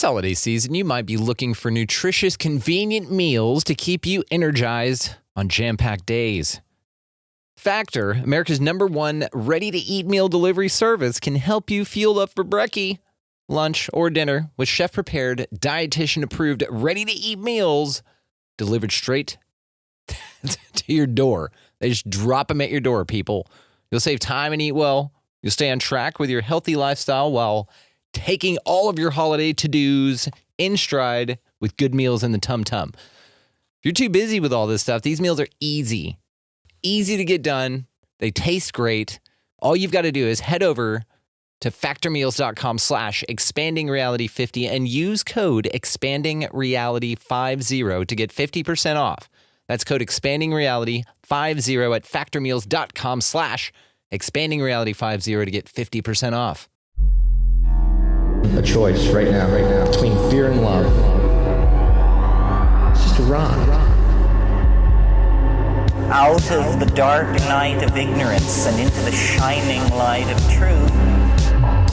holiday season, you might be looking for nutritious, convenient meals to keep you energized on jam-packed days. Factor, America's #1 ready-to-eat meal delivery service, can help you fuel up for brekkie, lunch, or dinner with chef-prepared, dietitian-approved, ready-to-eat meals delivered straight to your door. They just drop them at your door, people. You'll save time and eat well. You'll stay on track with your healthy lifestyle while taking all of your holiday to-dos in stride with good meals in the tum-tum. If you're too busy with all this stuff, these meals are easy to get done. They taste great. All you've got to do is head over to factormeals.com/expandingreality50 and use code expandingreality50 to get 50% off. That's code expandingreality50 at factormeals.com/expandingreality50 to get 50% off. A choice right now, between fear and love. It's just a rock. Out of the dark night of ignorance and into the shining light of truth.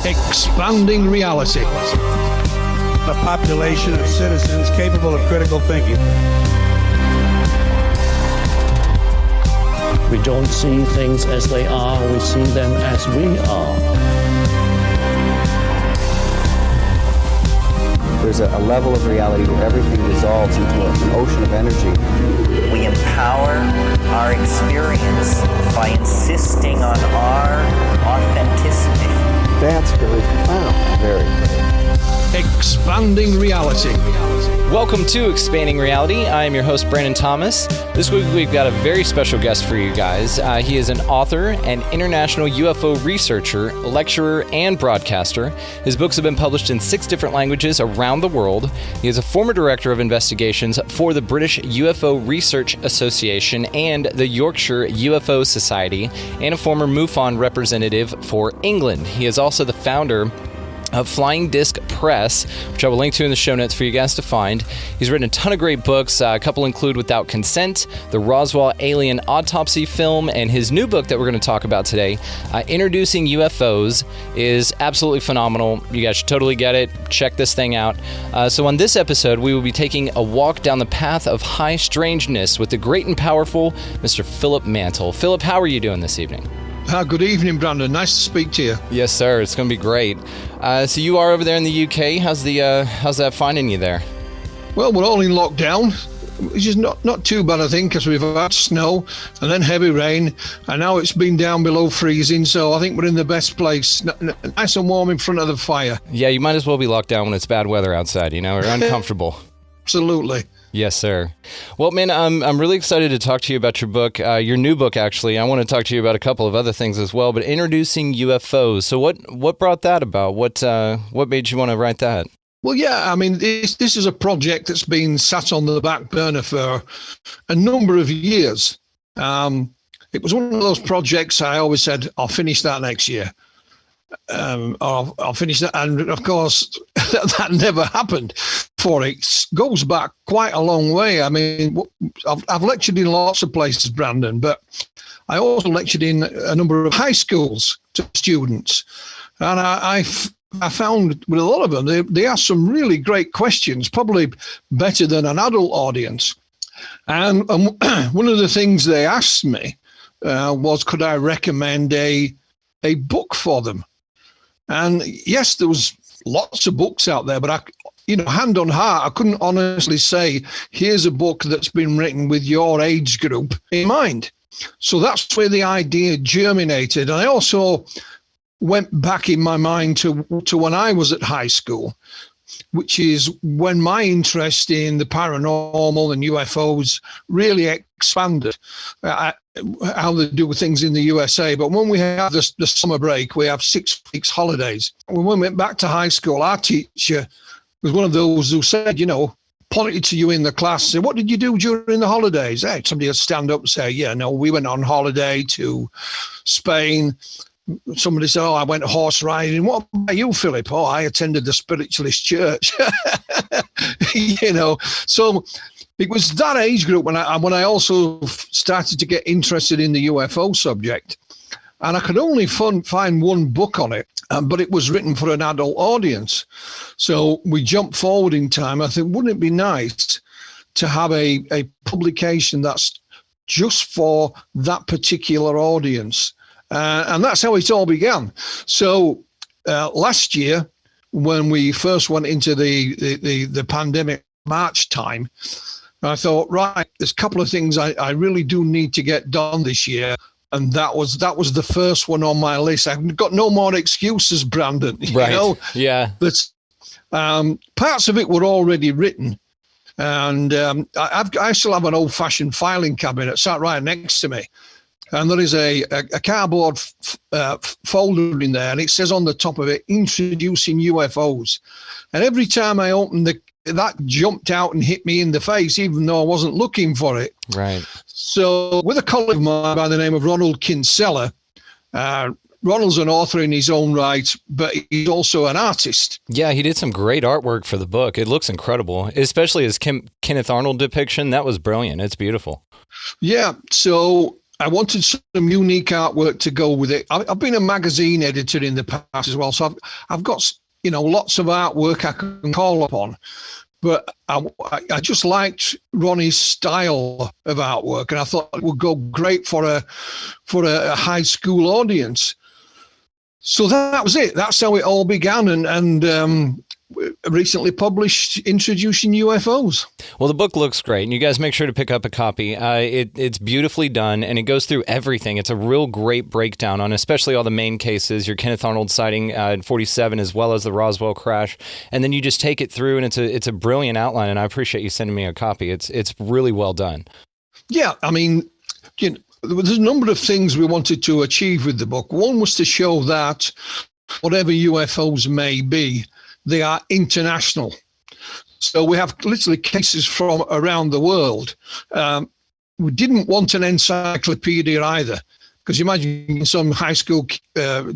Expanding reality. A population of citizens capable of critical thinking. We don't see things as they are, we see them as we are. There's a level of reality where everything dissolves into an ocean of energy. We empower our experience by insisting on our authenticity. That's very profound. Very. Expanding reality. Welcome to Expanding Reality. I am your host, Brandon Thomas. This week we've got a very special guest for you guys. He is an author and international UFO researcher, lecturer, and broadcaster. His books have been published in 6 different languages around the world. He is a former director of investigations for the British UFO Research Association and the Yorkshire UFO Society, and a former MUFON representative for England. He is also the founder of Flying Disc Press, which I will link to in the show notes for you guys to find. He's written a ton of great books. A couple include Without Consent, the Roswell Alien Autopsy film, and his new book that we're going to talk about today, Introducing UFO'S, is absolutely phenomenal. You guys should totally get it. Check this thing out. So on this episode, we will be taking a walk down the path of high strangeness with the great and powerful Mr. Philip Mantle. Philip, how are you doing this evening? Good evening, Brandon. Nice to speak to you. Yes, sir. It's going to be great. So you are over there in the UK. How's that finding you there? Well, we're all in lockdown, which is not too bad, I think, because we've had snow and then heavy rain, and now it's been down below freezing, so I think we're in the best place. Nice and warm in front of the fire. Yeah, you might as well be locked down when it's bad weather outside, We're uncomfortable. Absolutely. Yes, sir. Well, man, I'm really excited to talk to you about your book, your new book, actually. I want to talk to you about a couple of other things as well, but Introducing UFO'S. So what brought that about? What made you want to write that? Well, yeah, I mean, this is a project that's been sat on the back burner for a number of years. It was one of those projects I always said, I'll finish that next year. I'll finish that. And of course, that never happened for it. It goes back quite a long way. I mean, I've lectured in lots of places, Brandon, but I also lectured in a number of high schools to students. And I found with a lot of them, they asked some really great questions, probably better than an adult audience. And one of the things they asked me was, could I recommend a book for them? And yes, there was lots of books out there, but hand on heart, I couldn't honestly say, here's a book that's been written with your age group in mind. So that's where the idea germinated. And I also went back in my mind to when I was at high school, which is when my interest in the paranormal and UFOs really expanded. How they do things in the USA. But when we have the summer break, we have 6 weeks holidays. When we went back to high school, our teacher was one of those who said, pointed to you in the class, said, what did you do during the holidays? Hey, somebody would stand up and say, we went on holiday to Spain. Somebody said, I went horse riding. What about you, Philip? Oh, I attended the spiritualist church. So it was that age group when I also started to get interested in the UFO subject. And I could only find one book on it, but it was written for an adult audience. So we jumped forward in time. I think, wouldn't it be nice to have a publication that's just for that particular audience? And that's how it all began. So last year, when we first went into the pandemic March time, I thought, right, there's a couple of things I really do need to get done this year. And that was the first one on my list. I've got no more excuses, Brandon. Right. You know? Yeah. But parts of it were already written. And I still have an old-fashioned filing cabinet sat right next to me. And there is a cardboard folder in there, and it says on the top of it, "Introducing UFOs." And every time I opened that jumped out and hit me in the face, even though I wasn't looking for it. Right. So with a colleague of mine by the name of Ronald Kinsella, Ronald's an author in his own right, but he's also an artist. Yeah, he did some great artwork for the book. It looks incredible, especially his Kenneth Arnold depiction. That was brilliant. It's beautiful. Yeah, so I wanted some unique artwork to go with it. I've been a magazine editor in the past as well, so I've got lots of artwork I can call upon. But I just liked Ronnie's style of artwork, and I thought it would go great for a high school audience. So that was it. That's how it all began, and recently published Introducing UFOs. Well, the book looks great, and you guys make sure to pick up a copy. It's beautifully done, and it goes through everything. It's a real great breakdown on especially all the main cases, your Kenneth Arnold sighting in 47, as well as the Roswell crash. And then you just take it through, and it's a brilliant outline, and I appreciate you sending me a copy. It's really well done. Yeah, I mean, there's a number of things we wanted to achieve with the book. One was to show that whatever UFOs may be, they are international. So we have literally cases from around the world. We didn't want an encyclopedia either, because you imagine some high school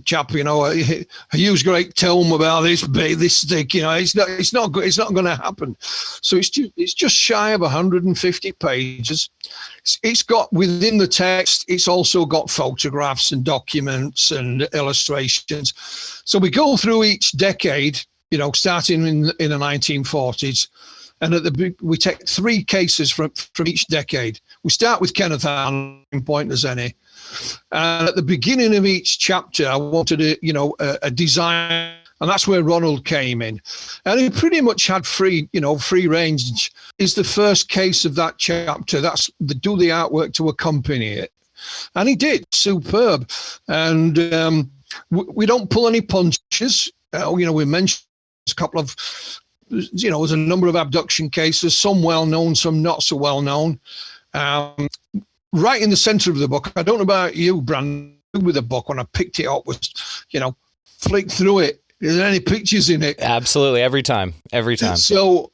chap, a huge great tome about this big, this thick, it's not going to happen. So it's just shy of 150 pages. It's got, within the text, it's also got photographs and documents and illustrations. So we go through each decade, starting in the 1940s, and we take 3 cases from each decade. We start with Kenneth Arnold, point as any, and at the beginning of each chapter, I wanted a design, and that's where Ronald came in, and he pretty much had free range. Is the first case of that chapter. That's do the artwork to accompany it, and he did superb, and we don't pull any punches. We mentioned a couple of, there's a number of abduction cases, some well-known, some not so well-known. Right in the center of the book, I don't know about you, Brandon, with the book, when I picked it up, was, flick through it. Is there any pictures in it? Absolutely, every time. So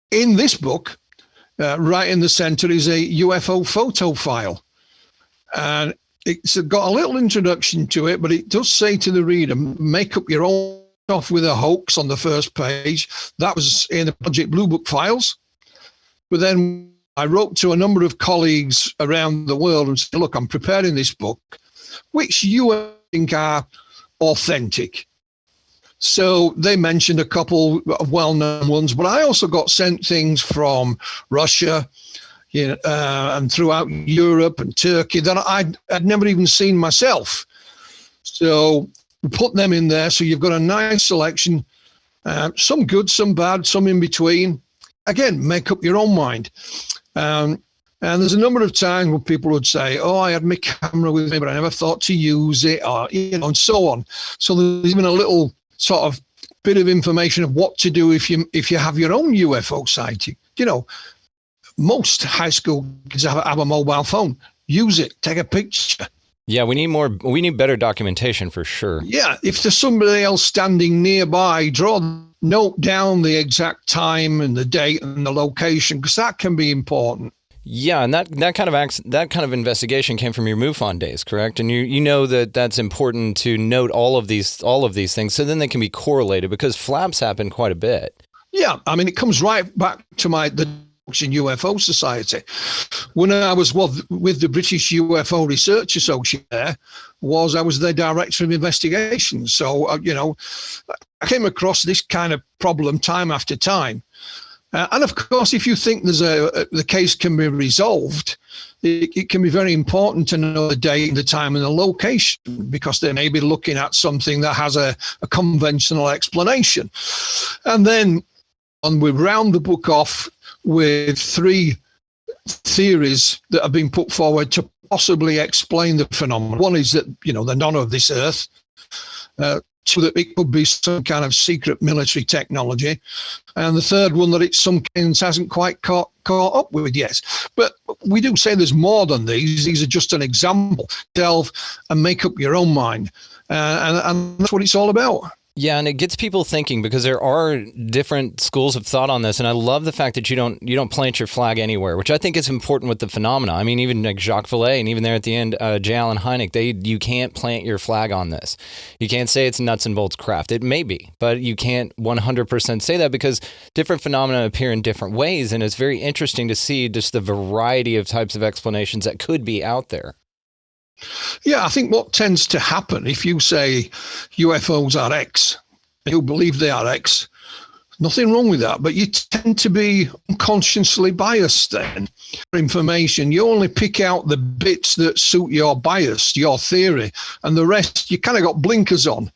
in this book, right in the center is a UFO photo file. And it's got a little introduction to it, but it does say to the reader, make up your own off with a hoax on the first page. That was in the Project Blue Book files. But then I wrote to a number of colleagues around the world and said, look, I'm preparing this book. Which you think are authentic? So they mentioned a couple of well-known ones, but I also got sent things from Russia, and throughout Europe and Turkey that I'd never even seen myself. So we put them in there, so you've got a nice selection, some good, some bad, some in between. Again, make up your own mind. And there's a number of times when people would say, oh, I had my camera with me, but I never thought to use it, or, and so on. So there's even a little sort of bit of information of what to do if you have your own UFO sighting. Most high school kids have a mobile phone. Use it, take a picture. Yeah, we need better documentation for sure. Yeah, if there's somebody else standing nearby, note down the exact time and the date and the location, because that can be important. Yeah, and that kind of investigation came from your MUFON days, correct? And you know that's important to note all of these things, so then they can be correlated, because flaps happen quite a bit. Yeah, I mean, it comes right back to the in UFO Society. When I was with the British UFO Research Association, I was their director of investigations. So, I came across this kind of problem time after time. And of course, if you think the case can be resolved, it can be very important to know the date, the time, and the location, because they may be looking at something that has a conventional explanation. And then we round the book off with 3 theories that have been put forward to possibly explain the phenomenon. One is that, they're not of this earth. 2, that it could be some kind of secret military technology. And the third one, that it's some kind hasn't quite caught up with yet. But we do say there's more than these. These are just an example. Delve and make up your own mind. And that's what it's all about. Yeah, and it gets people thinking, because there are different schools of thought on this, and I love the fact that you don't plant your flag anywhere, which I think is important with the phenomena. I mean, even like Jacques Vallée, and even there at the end, J. Allen Hynek, you can't plant your flag on this. You can't say it's nuts and bolts craft. It may be, but you can't 100% say that, because different phenomena appear in different ways, and it's very interesting to see just the variety of types of explanations that could be out there. Yeah, I think what tends to happen, if you say UFOs are X, you believe they are X, nothing wrong with that, but you tend to be unconsciously biased then. For information, you only pick out the bits that suit your bias, your theory, and the rest, you kind of got blinkers on.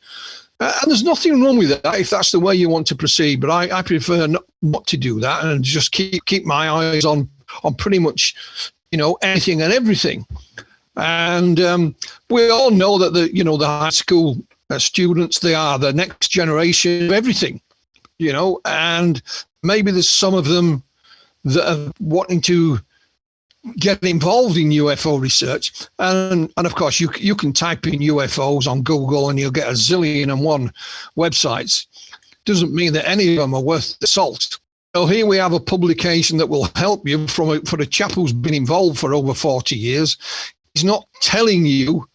And there's nothing wrong with that if that's the way you want to proceed, but I prefer not to do that and just keep my eyes on pretty much, anything and everything. And we all know that the high school students, they are the next generation of everything, and maybe there's some of them that are wanting to get involved in UFO research. And of course, you can type in UFOs on Google and you'll get a zillion and one websites. Doesn't mean that any of them are worth the salt. So here we have a publication that will help you for a chap who's been involved for over 40 years. He's not telling you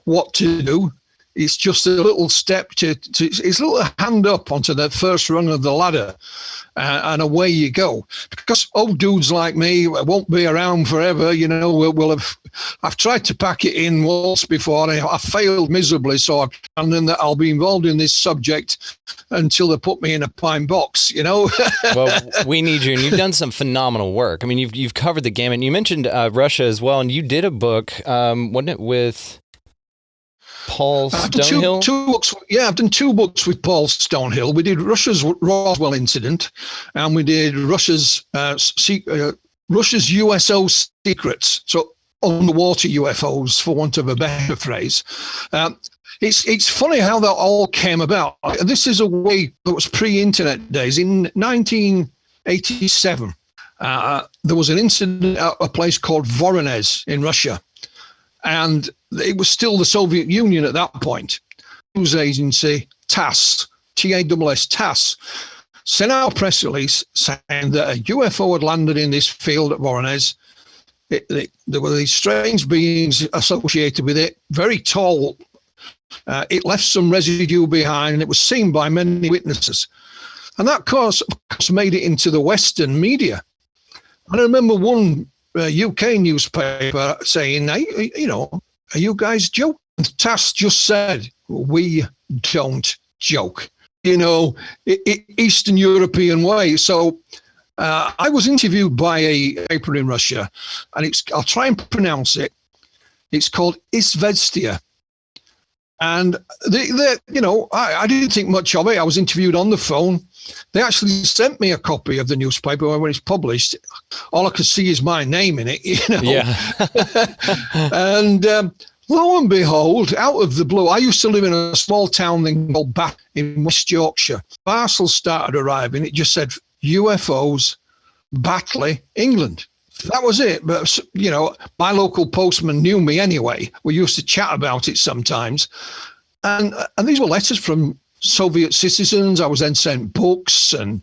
what to do. It's just a little step it's a little hand up onto the first rung of the ladder, and away you go. Because old dudes like me won't be around forever. I've tried to pack it in once before, and I failed miserably. So I'm planning that I'll be involved in this subject until they put me in a pine box. Well, we need you, and you've done some phenomenal work. I mean, you've covered the gamut. You mentioned Russia as well, and you did a book, wasn't it, with Paul Stonehill? Two books. Yeah, I've done 2 books with Paul Stonehill. We did Russia's Roswell incident, and we did Russia's USO secrets. So underwater UFOs, for want of a better phrase. It's funny how that all came about. This is a way that was pre-internet days. In 1987, there was an incident at a place called Voronezh in Russia. And it was still the Soviet Union at that point. News agency TASS, TASS, TASS, sent out a press release saying that a UFO had landed in this field at Voronezh. There were these strange beings associated with it, very tall. It left some residue behind, and it was seen by many witnesses. And that, of course, made it into the Western media. And I remember one UK newspaper saying, hey, are you guys joking? TASS just said, we don't joke, Eastern European way. So I was interviewed by a paper in Russia, and I'll try and pronounce it. It's called Izvestia. And I didn't think much of it. I was interviewed on the phone. They actually sent me a copy of the newspaper when it's published. All I could see is my name in it, Yeah. And lo and behold, out of the blue, I used to live in a small town called Bath in West Yorkshire. Parcels started arriving. It just said UFOs, Batley, England. That was it. But, my local postman knew me anyway. We used to chat about it sometimes. And these were letters from Soviet citizens. I was then sent books, and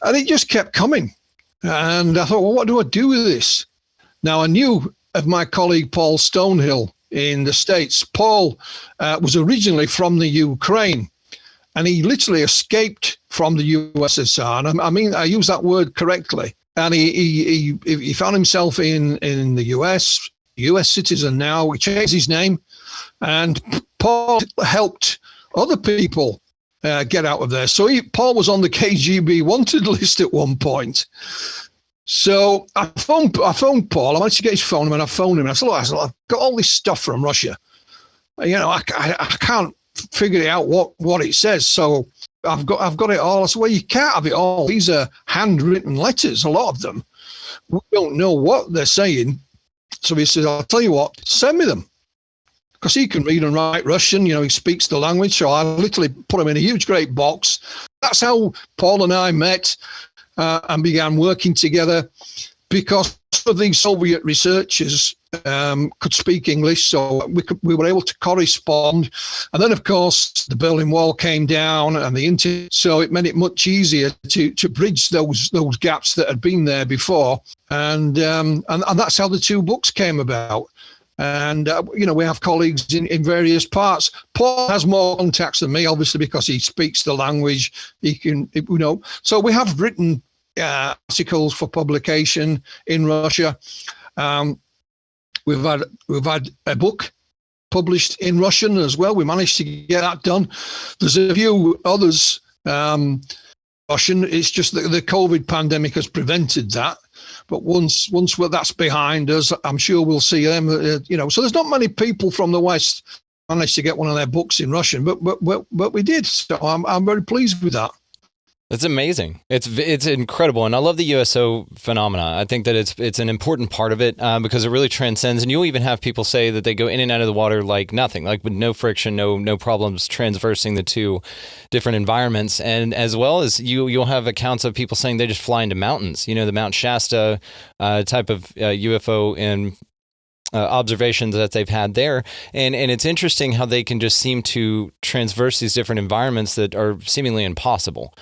it just kept coming. And I thought, well, what do I do with this? Now, I knew of my colleague Paul Stonehill in the States. Paul was originally from the Ukraine, and he literally escaped from the USSR. And I mean, I use that word correctly. and he found himself in the US citizen now. He changed his name, and Paul helped other people get out of there. So Paul was on the KGB wanted list at one point. So I phoned Paul. I managed to get his phone number, and I phoned him. And I said, look, I've got all this stuff from Russia. You know, I can't figure it out what it says. So I've got it all. I said, well, you can't have it all. These are handwritten letters, a lot of them. We don't know what they're saying. So he says, I'll tell you what, send me them. Because he can read and write Russian, you know, he speaks the language. So I literally put him in a huge, great box. That's how Paul and I met and began working together, because of these Soviet researchers could speak English, so we were able to correspond. And then, of course, the Berlin Wall came down and the internet, so it made it much easier to bridge those gaps that had been there before. And that's how the two books came about. And, you know, we have colleagues in various parts. Paul has more contacts than me, obviously, because he speaks the language. He can, you know, so we have written articles for publication in Russia. We've had a book published in Russian as well. We managed to get that done. There's a few others Russian. It's just that the COVID pandemic has prevented that. But once that's behind us, I'm sure we'll see them. You know, so there's not many people from the West managed to get one of their books in Russian, but we did. So I'm very pleased with that. It's amazing. It's incredible, and I love the USO phenomena. I think that it's an important part of it because it really transcends. And you'll even have people say that they go in and out of the water like nothing, like with no friction, no problems transversing the two different environments. And as well as you'll have accounts of people saying they just fly into mountains. You know, the Mount Shasta type of UFO and observations that they've had there. And it's interesting how they can just seem to transverse these different environments that are seemingly impossible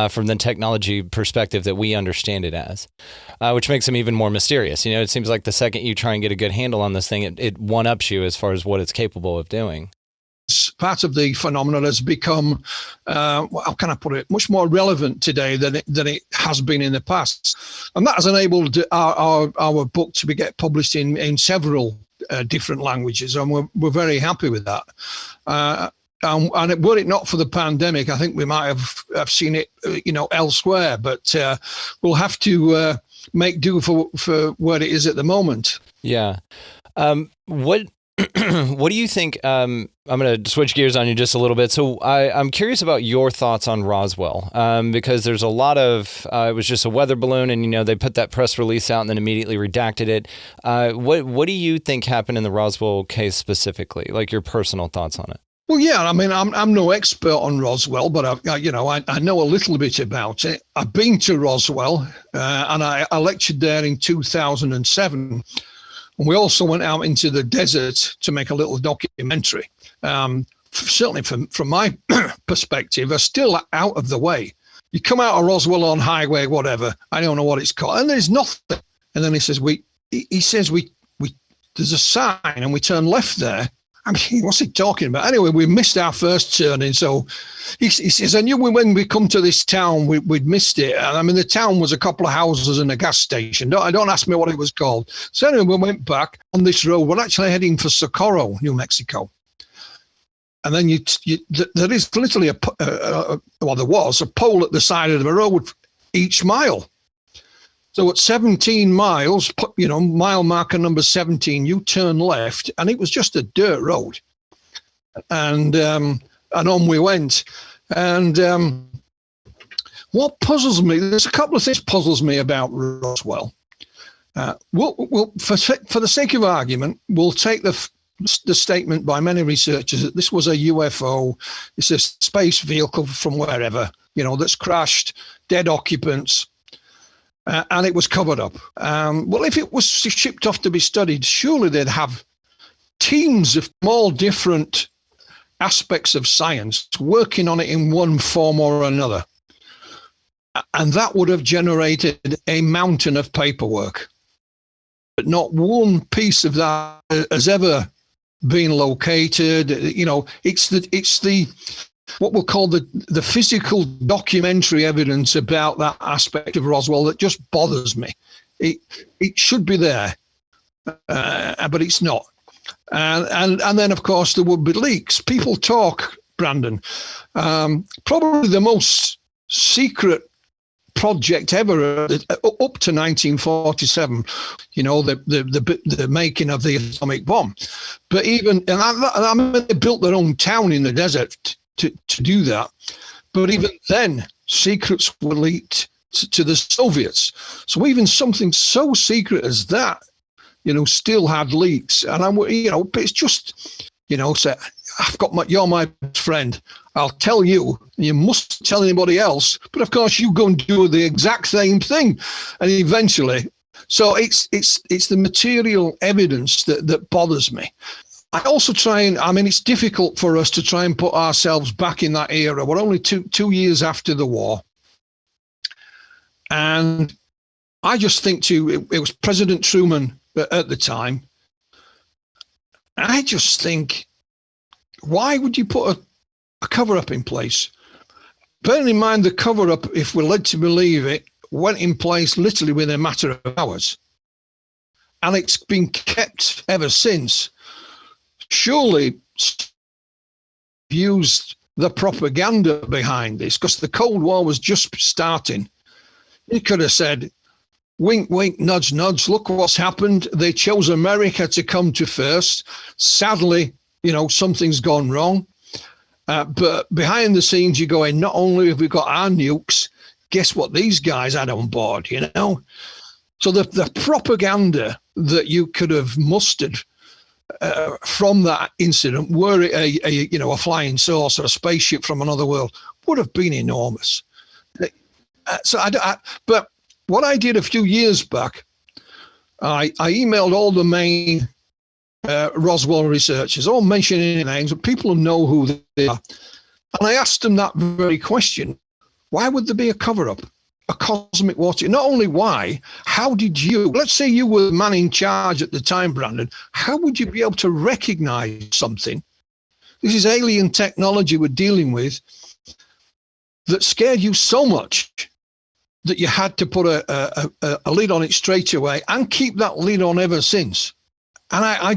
from the technology perspective that we understand it as, which makes them even more mysterious. You know, it seems like the second you try and get a good handle on this thing, it one-ups you as far as what it's capable of doing. Part of the phenomenon has become, how can I put it, much more relevant today than it has been in the past. And that has enabled our book to get published in several different languages, and we're very happy with that. And were it not for the pandemic, I think we might have seen it, you know, elsewhere. But we'll have to make do for where it is at the moment. Yeah. What do you think? I'm going to switch gears on you just a little bit. So I'm curious about your thoughts on Roswell, because there's a lot of it was just a weather balloon, and you know they put that press release out and then immediately redacted it. What do you think happened in the Roswell case specifically? Like your personal thoughts on it? Well, yeah, I mean, I'm no expert on Roswell, but I know a little bit about it. I've been to Roswell, and I lectured there in 2007. And we also went out into the desert to make a little documentary. Certainly from my perspective, are still out of the way. You come out of Roswell on highway, whatever, I don't know what it's called, and there's nothing. And then he says, there's a sign, and we turn left there. I mean, what's he talking about? Anyway, we missed our first turning. So he says, I knew when we come to this town, we'd missed it. And I mean, the town was a couple of houses and a gas station. Don't ask me what it was called. So anyway, we went back on this road. We're actually heading for Socorro, New Mexico. And then there is literally there was a pole at the side of the road each mile. So at 17 miles, you know, mile marker number 17, you turn left, and it was just a dirt road. And on we went. And what puzzles me, there's a couple of things puzzles me about Roswell. We'll for the sake of argument, we'll take the statement by many researchers that this was a UFO. It's a space vehicle from wherever, you know, that's crashed, dead occupants. And it was covered up. Well, if it was shipped off to be studied, surely they'd have teams of all different aspects of science working on it in one form or another. And that would have generated a mountain of paperwork. But not one piece of that has ever been located. You know, it's the what we'll call the physical documentary evidence about that aspect of Roswell that just bothers me. It should be there, but it's not. And then, of course, there would be leaks. People talk, Brandon. Probably the most secret project ever up to 1947, the making of the atomic bomb. But even, I mean, they built their own town in the desert to do that. But even then, secrets were leaked to the Soviets. So even something so secret as that, still had leaks. And but it's just, say, you're my best friend. I'll tell you, you mustn't tell anybody else. But of course, you go and do the exact same thing. And eventually, so it's the material evidence that bothers me. I also it's difficult for us to try and put ourselves back in that era. We're only two years after the war. And I just think it was President Truman at the time. I just think, why would you put a cover-up in place? Bearing in mind the cover-up, if we're led to believe it, went in place literally within a matter of hours. And it's been kept ever since. Surely used the propaganda behind this, because the Cold War was just starting. You could have said, wink, wink, nudge, nudge, look what's happened. They chose America to come to first. Sadly, something's gone wrong. But behind the scenes, you're going, not only have we got our nukes, guess what these guys had on board, So the propaganda that you could have mustered from that incident, were it a flying saucer or a spaceship from another world, would have been enormous. But what I did a few years back, I emailed all the main Roswell researchers, all mentioning names, but people know who they are. And I asked them that very question. Why would there be a cover-up, a cosmic water? Not only why, how did you, let's say you were the man in charge at the time, Brandon, how would you be able to recognize something? This is alien technology we're dealing with that scared you so much that you had to put a lid on it straight away and keep that lid on ever since. And I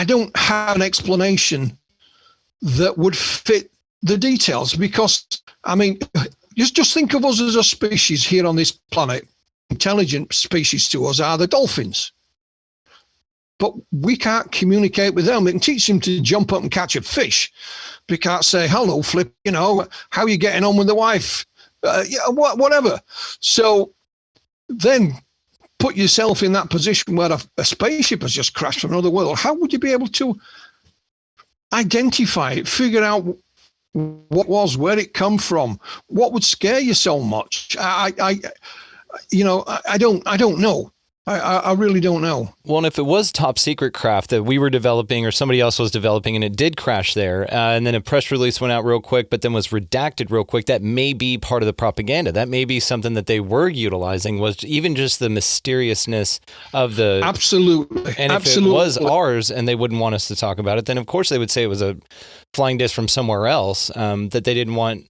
don't have an explanation that would fit the details, because, just think of us as a species here on this planet. Intelligent species to us are the dolphins. But we can't communicate with them. We can teach them to jump up and catch a fish. We can't say, hello, Flip, how are you getting on with the wife? Whatever. So then put yourself in that position where a spaceship has just crashed from another world. How would you be able to identify it, figure out what was, where it come from? What would scare you so much? I don't know. I really don't know. Well, and if it was top secret craft that we were developing or somebody else was developing and it did crash there, and then a press release went out real quick, but then was redacted real quick, that may be part of the propaganda. That may be something that they were utilizing, was even just the mysteriousness of the... Absolutely. And if it was ours and they wouldn't want us to talk about it, then of course they would say it was a flying disc from somewhere else that they didn't want.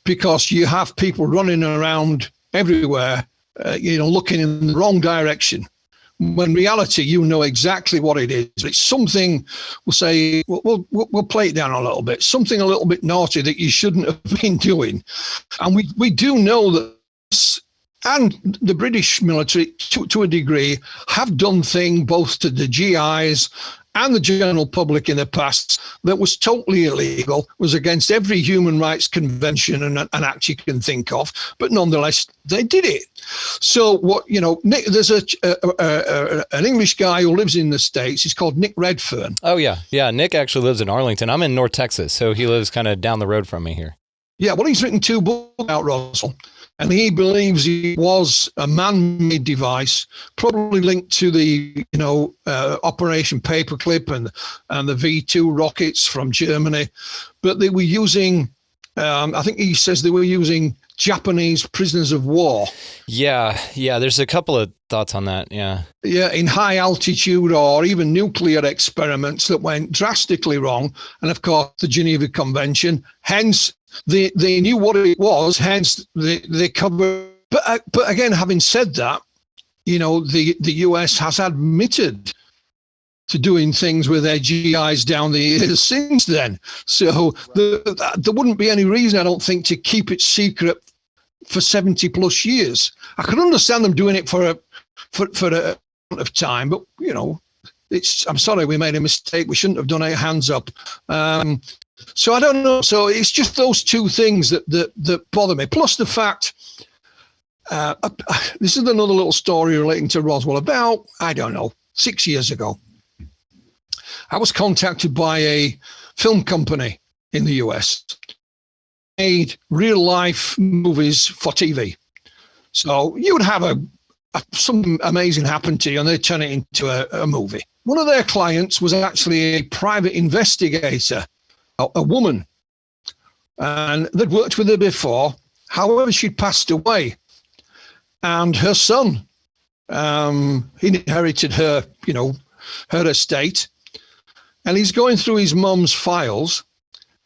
Because you have people running around everywhere looking in the wrong direction. When reality, you know exactly what it is. It's something, we'll say, we'll play it down a little bit, something a little bit naughty that you shouldn't have been doing. And we do know that, and the British military, to a degree, have done things both to the GIs and the general public in the past that was totally illegal, was against every human rights convention and act you can think of, but nonetheless, they did it. So Nick, there's an English guy who lives in the States. He's called Nick Redfern. Oh, yeah. Yeah, Nick actually lives in Arlington. I'm in North Texas, so he lives kind of down the road from me here. Yeah, well, he's written 2 books about Roswell. And he believes it was a man-made device, probably linked to the, Operation Paperclip and the V2 rockets from Germany. But they were using I think he says they were using Japanese prisoners of war. Yeah. There's a couple of thoughts on that. Yeah. Yeah, in high altitude or even nuclear experiments that went drastically wrong. And of course, the Geneva Convention. Hence, they knew what it was. Hence, they covered. But again, having said that, the US has admitted to doing things with their GIs down the years since then. So there wouldn't be any reason, I don't think, to keep it secret for 70 plus years. I could understand them doing it for a amount of time, but I'm sorry, we made a mistake. We shouldn't have done it. Hands up. So I don't know. So it's just those two things that bother me. Plus the fact, this is another little story relating to Roswell. About, I don't know, 6 years ago, I was contacted by a film company in the US, made real life movies for TV. So you would have something amazing happen to you and they turn it into a movie. One of their clients was actually a private investigator, a woman, and they'd worked with her before. However, she'd passed away, and her son, he inherited her, her estate, and he's going through his mum's files,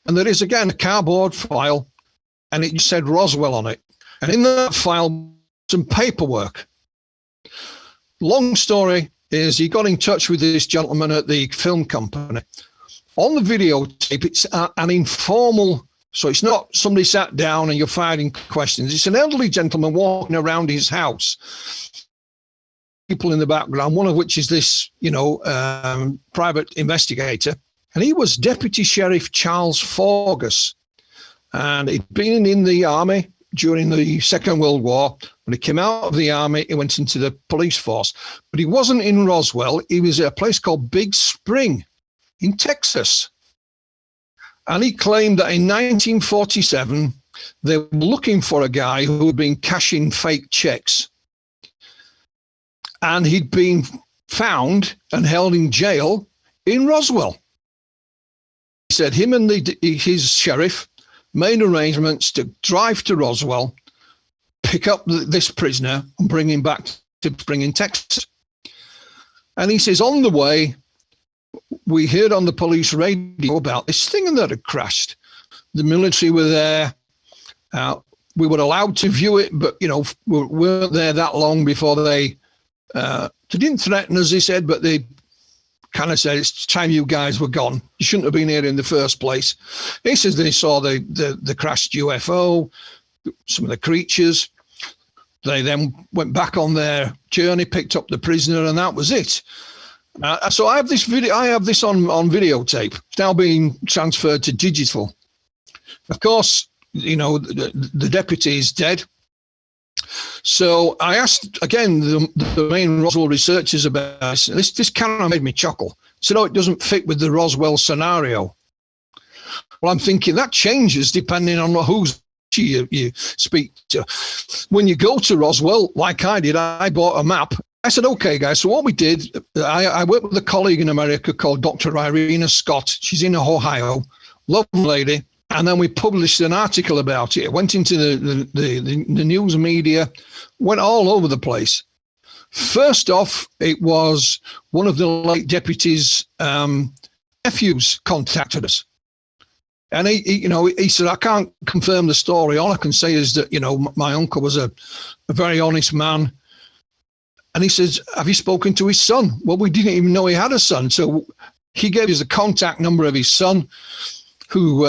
and there is again a cardboard file, and it just said Roswell on it, and in that file, some paperwork. Long story is he got in touch with this gentleman at the film company. On the videotape, it's an informal, so it's not somebody sat down and you're firing questions. It's an elderly gentleman walking around his house. People in the background, one of which is this, private investigator. And he was Deputy Sheriff Charles Forgus. And he'd been in the army during the Second World War. When he came out of the army, he went into the police force. But he wasn't in Roswell. He was at a place called Big Spring in Texas. And he claimed that in 1947, they were looking for a guy who had been cashing fake checks. And he'd been found and held in jail in Roswell. He said him and his sheriff made arrangements to drive to Roswell, pick up this prisoner and bring him back to Spring in Texas. And he says, on the way, we heard on the police radio about this thing that had crashed. The military were there. We were allowed to view it, but, we weren't there that long before they didn't threaten us, he said, but they kind of said, it's time you guys were gone. You shouldn't have been here in the first place. He says they saw the crashed UFO, some of the creatures. They then went back on their journey, picked up the prisoner, and that was it. So I have this video. I have this on videotape. It's now being transferred to digital. Of course, the deputy is dead. So I asked again the main Roswell researchers about this. This kind of made me chuckle. So it doesn't fit with the Roswell scenario. Well, I'm thinking that changes depending on who's you speak to. When you go to Roswell, like I did, I bought a map. I said, okay, guys, so what we did, I worked with a colleague in America called Dr. Irina Scott. She's in Ohio, lovely lady. And then we published an article about it. It went into the news media, went all over the place. First off, it was one of the late deputy's nephews contacted us. And he said, I can't confirm the story. All I can say is that, my uncle was a very honest man. And he says, have you spoken to his son? Well, we didn't even know he had a son. So he gave us the contact number of his son, who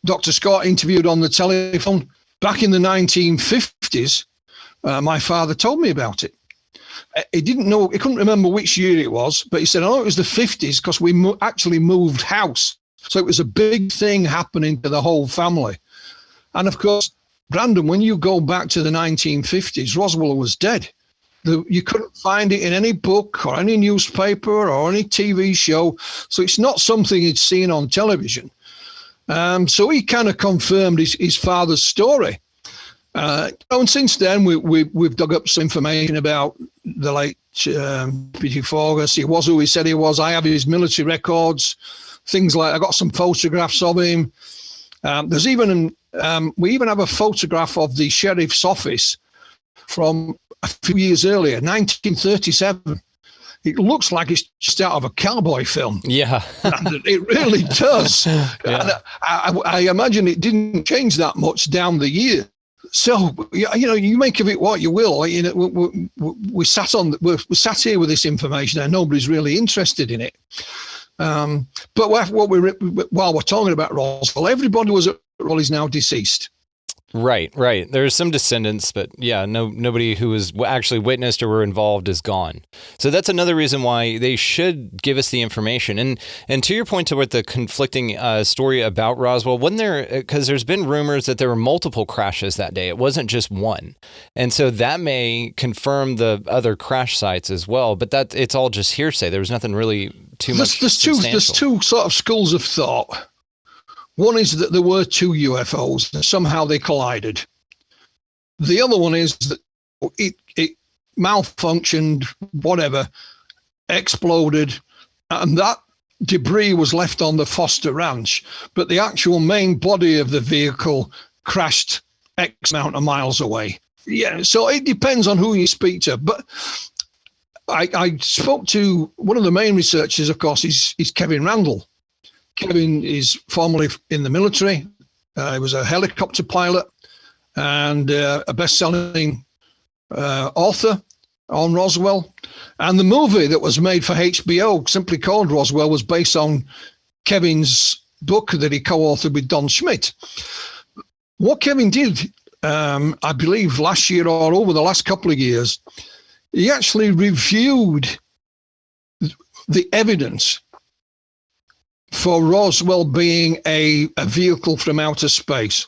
Dr. Scott interviewed on the telephone back in the 1950s. My father told me about it. He didn't know, he couldn't remember which year it was, but he said, it was the 50s because we actually moved house. So it was a big thing happening to the whole family. And of course, Brandon, when you go back to the 1950s, Roswell was dead. You couldn't find it in any book or any newspaper or any TV show. So it's not something he'd seen on television. So he kind of confirmed his father's story. And since then, we've dug up some information about the late P.T. Forgus. He was who he said he was. I have his military records, things like I got some photographs of him. There's even we even have a photograph of the sheriff's office from a few years earlier, 1937. It looks like it's just out of a cowboy film. Yeah. And it really does. Yeah. I imagine it didn't change that much down the year. So, you make of it what you will. We sat here with this information and nobody's really interested in it. But while we're talking about Roswell, everybody was at Roswell is now deceased. Right. There's some descendants, but yeah, nobody who was actually witnessed or were involved is gone. So that's another reason why they should give us the information. And to your point to what the conflicting story about Roswell, wasn't there, because there's been rumors that there were multiple crashes that day. It wasn't just one. And so that may confirm the other crash sites as well, but it's all just hearsay. There was nothing really too much substantial. There's two sort of schools of thought. One is that there were two UFOs and somehow they collided. The other one is that it malfunctioned, whatever, exploded, and that debris was left on the Foster Ranch, but the actual main body of the vehicle crashed X amount of miles away. Yeah, so it depends on who you speak to. But I spoke to one of the main researchers, of course, is Kevin Randle. Kevin is formerly in the military. He was a helicopter pilot and a best-selling author on Roswell. And the movie that was made for HBO, simply called Roswell, was based on Kevin's book that he co-authored with Don Schmidt. What Kevin did, I believe last year or over the last couple of years, he actually reviewed the evidence for Roswell being a vehicle from outer space.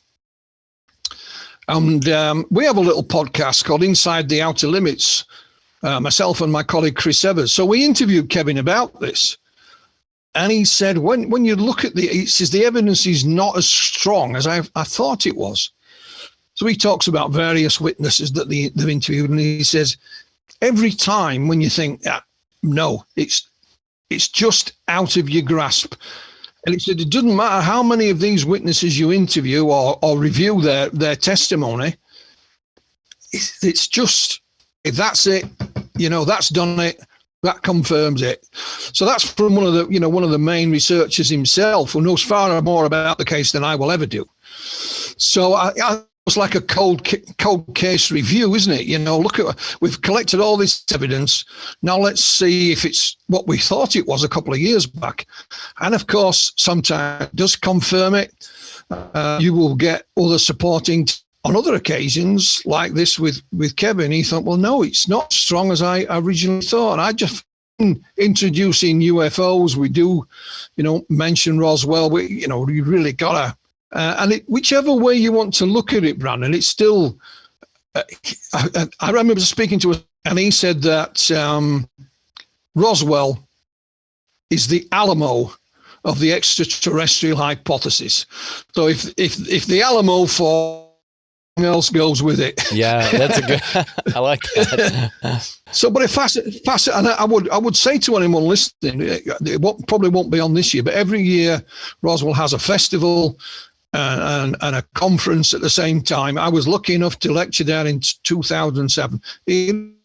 And we have a little podcast called Inside the Outer Limits, myself and my colleague Chris Evers. So we interviewed Kevin about this. And he said, when you look at he says the evidence is not as strong as I thought it was. So he talks about various witnesses that they've interviewed. And he says, every time when you think, no, it's just out of your grasp. And he said, it doesn't matter how many of these witnesses you interview or review their testimony. It's just, if that's it, that's done it, that confirms it. So that's from one of the main researchers himself, who knows far more about the case than I will ever do. So it's like a cold case review, isn't it? We've collected all this evidence. Now let's see if it's what we thought it was a couple of years back. And of course, sometimes it does confirm it. You will get other supporting on other occasions, like this with Kevin. He thought, well, no, it's not as strong as I originally thought. And I just introducing UFOs. We do, mention Roswell. We really gotta. And whichever way you want to look at it, Brandon, it's still. I remember speaking to him, and he said that Roswell is the Alamo of the extraterrestrial hypothesis. So if the Alamo falls, else goes with it. Yeah, that's a good. I like that. So, but if and I would say to anyone listening, it probably won't be on this year, but every year Roswell has a festival and a conference at the same time. I was lucky enough to lecture there in 2007.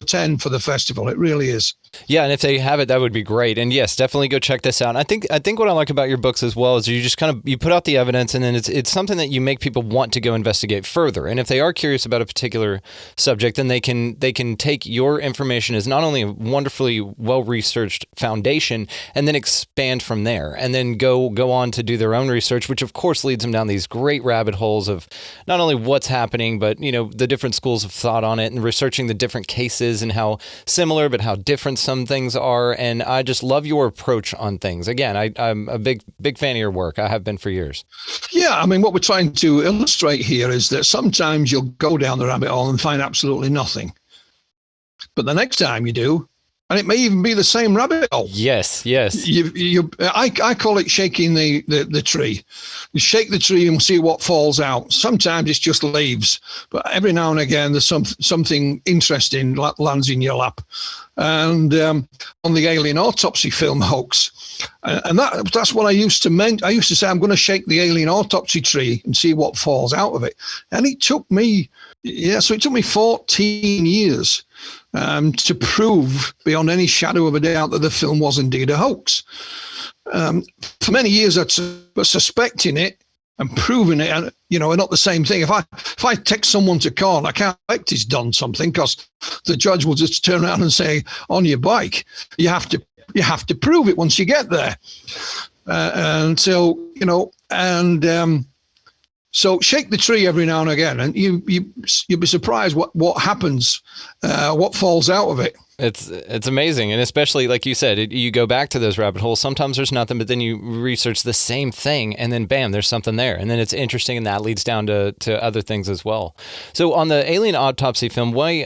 10 for the festival. It really is. Yeah, and if they have it, that would be great. And yes, definitely go check this out. And I think what I like about your books as well is you just you put out the evidence, and then it's something that you make people want to go investigate further. And if they are curious about a particular subject, then they can take your information as not only a wonderfully well-researched foundation, and then expand from there, and then go on to do their own research, which of course leads them down these great rabbit holes of not only what's happening, but the different schools of thought on it, and researching the different cases and how similar but how different some things are. And I just love your approach on things. Again, I'm a big fan of your work. I have been for years. Yeah, I mean, what we're trying to illustrate here is that sometimes you'll go down the rabbit hole and find absolutely nothing. But the next time you do, and it may even be the same rabbit hole. Yes. I call it shaking the tree. You shake the tree and see what falls out. Sometimes it's just leaves, but every now and again there's something interesting lands in your lap. and on the alien autopsy film hoax. And that's what I used to mean. I used to say, I'm going to shake the alien autopsy tree and see what falls out of it. And it took me, so it took me 14 years to prove beyond any shadow of a doubt that the film was indeed a hoax. For many years, I was suspecting it and proving it, and are not the same thing. If I take someone to court, I can't expect he's done something, because the judge will just turn around and say, on your bike, you have to prove it once you get there. So shake the tree every now and again, and you'll be surprised what happens, what falls out of it. It's amazing. And especially, like you said, you go back to those rabbit holes. Sometimes there's nothing, but then you research the same thing, and then bam, there's something there. And then it's interesting, and that leads down to other things as well. So on the alien autopsy film, I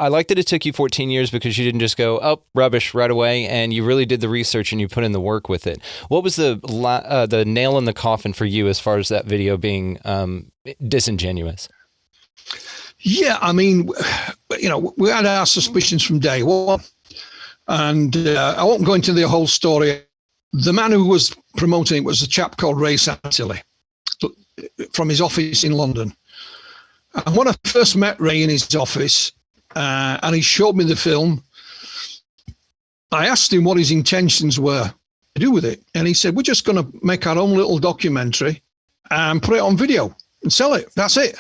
like that it took you 14 years, because you didn't just go, oh, rubbish right away, and you really did the research and you put in the work with it. What was the nail in the coffin for you as far as that video being disingenuous? Yeah, I mean, we had our suspicions from day one, and I won't go into the whole story. The man who was promoting it was a chap called Ray Santilli from his office in London. And when I first met Ray in his office, and he showed me the film, I asked him what his intentions were to do with it. And he said, we're just going to make our own little documentary and put it on video and sell it. That's it.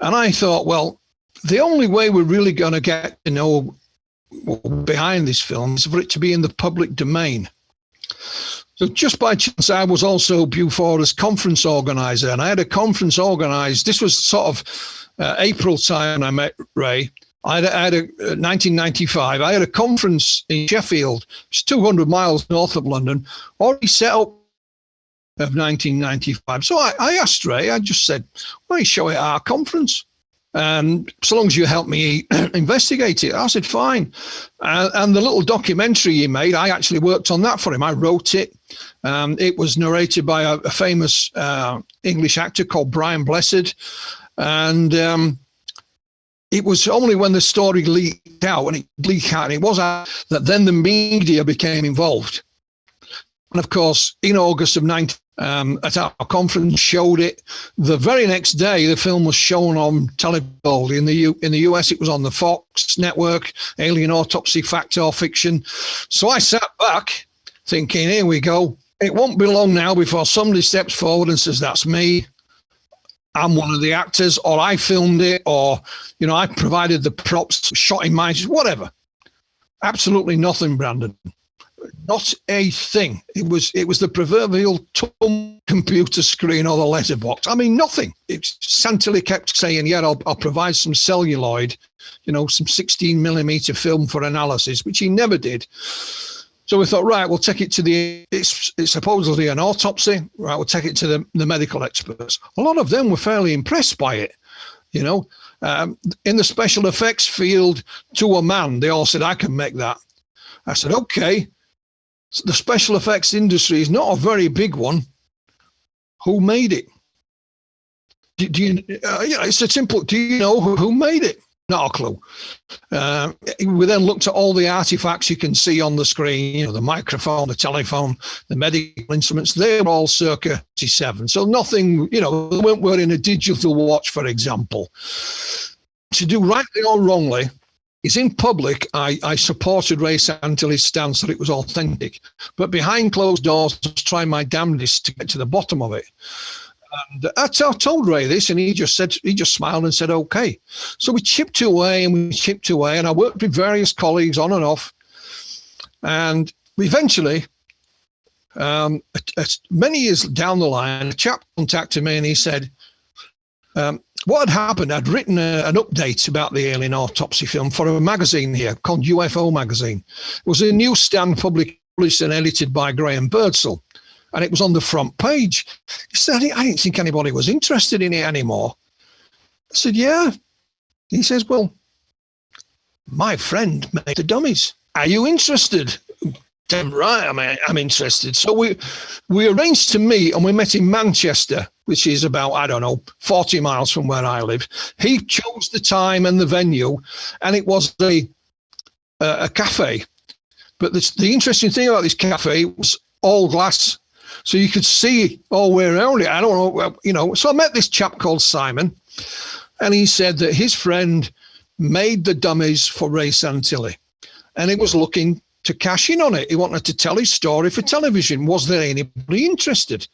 And I thought, well, the only way we're really going to get to know behind this film is for it to be in the public domain. So just by chance, I was also UFO'S conference organizer, and I had a conference organized. This was sort of April time when I met Ray. I had a 1995. I had a conference in Sheffield, it's 200 miles north of London, already set up of 1995. So I asked Ray, I just said, why don't you show it at our conference? And so long as you help me investigate it. I said, fine. And the little documentary he made, I actually worked on that for him. I wrote it. It was narrated by a famous English actor called Brian Blessed. And it was only when the story leaked out, and it was that then the media became involved. And of course, in August of 19, at our conference, showed it. The very next day, the film was shown on television. In the US, it was on the Fox network, Alien Autopsy, Fact or Fiction. So I sat back thinking, here we go. It won't be long now before somebody steps forward and says, that's me. I'm one of the actors, or I filmed it, or, I provided the props, shot in my, whatever. Absolutely nothing, Brandon. Not a thing. It was the proverbial computer screen or the letterbox. I mean, nothing. Santilli kept saying, yeah, I'll provide some celluloid, some 16 millimeter film for analysis, which he never did. So we thought, right, we'll take it to it's supposedly an autopsy. Right, we'll take it to the medical experts. A lot of them were fairly impressed by it, in the special effects field, to a man, they all said, I can make that. I said, okay. The special effects industry is not a very big one. Who made it? Do you? It's a simple. Do you know who made it? Not a clue. We then looked at all the artifacts you can see on the screen. The microphone, the telephone, the medical instruments. They're all circa 87. So nothing. They weren't wearing a digital watch, for example. To do rightly or wrongly, is in public, I supported Ray Santilli's stance that it was authentic. But behind closed doors, I was trying my damnedest to get to the bottom of it. And I told Ray this, and he just smiled and said, okay. So we chipped away, and I worked with various colleagues on and off. And eventually, many years down the line, a chap contacted me and he said, what had happened, I'd written an update about the alien autopsy film for a magazine here called UFO magazine. It was a newsstand published and edited by Graham Birdsall, and it was on the front page. He said, I didn't think anybody was interested in it anymore. I said, yeah. He says, well, my friend made the dummies. Are you interested? Damn right, I'm interested. So we arranged to meet, and we met in Manchester, which is about, 40 miles from where I live. He chose the time and the venue, and it was a a cafe. But the interesting thing about this cafe was all glass. So you could see all the way around it. I don't know, you know. So I met this chap called Simon, and he said that his friend made the dummies for Ray Santilli, and he was looking to cash in on it. He wanted to tell his story for television. Was there anybody interested?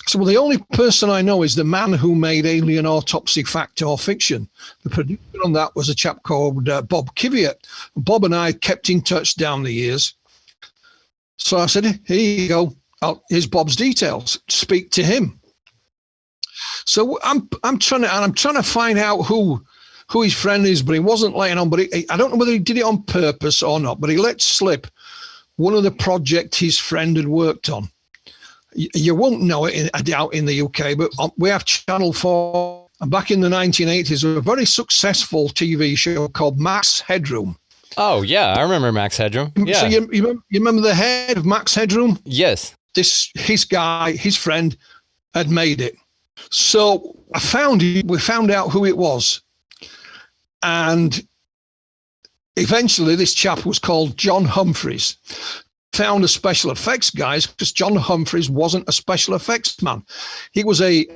So, well, the only person I know is the man who made Alien Autopsy, Fact or Fiction. The producer on that was a chap called Bob Kiviat. Bob and I kept in touch down the years. So I said, here you go. Here's Bob's details. Speak to him. So I'm trying to find out who his friend is, but he wasn't letting on. But I don't know whether he did it on purpose or not. But he let slip one of the projects his friend had worked on. You won't know it, I doubt, in the UK, but we have Channel 4. And back in the 1980s, there was a very successful TV show called Max Headroom. Oh, yeah, I remember Max Headroom. Yeah. So you remember the head of Max Headroom? Yes. His friend, had made it. So we found out who it was. And eventually this chap was called John Humphreys. Found a special effects guys because John Humphreys wasn't a special effects man. He was a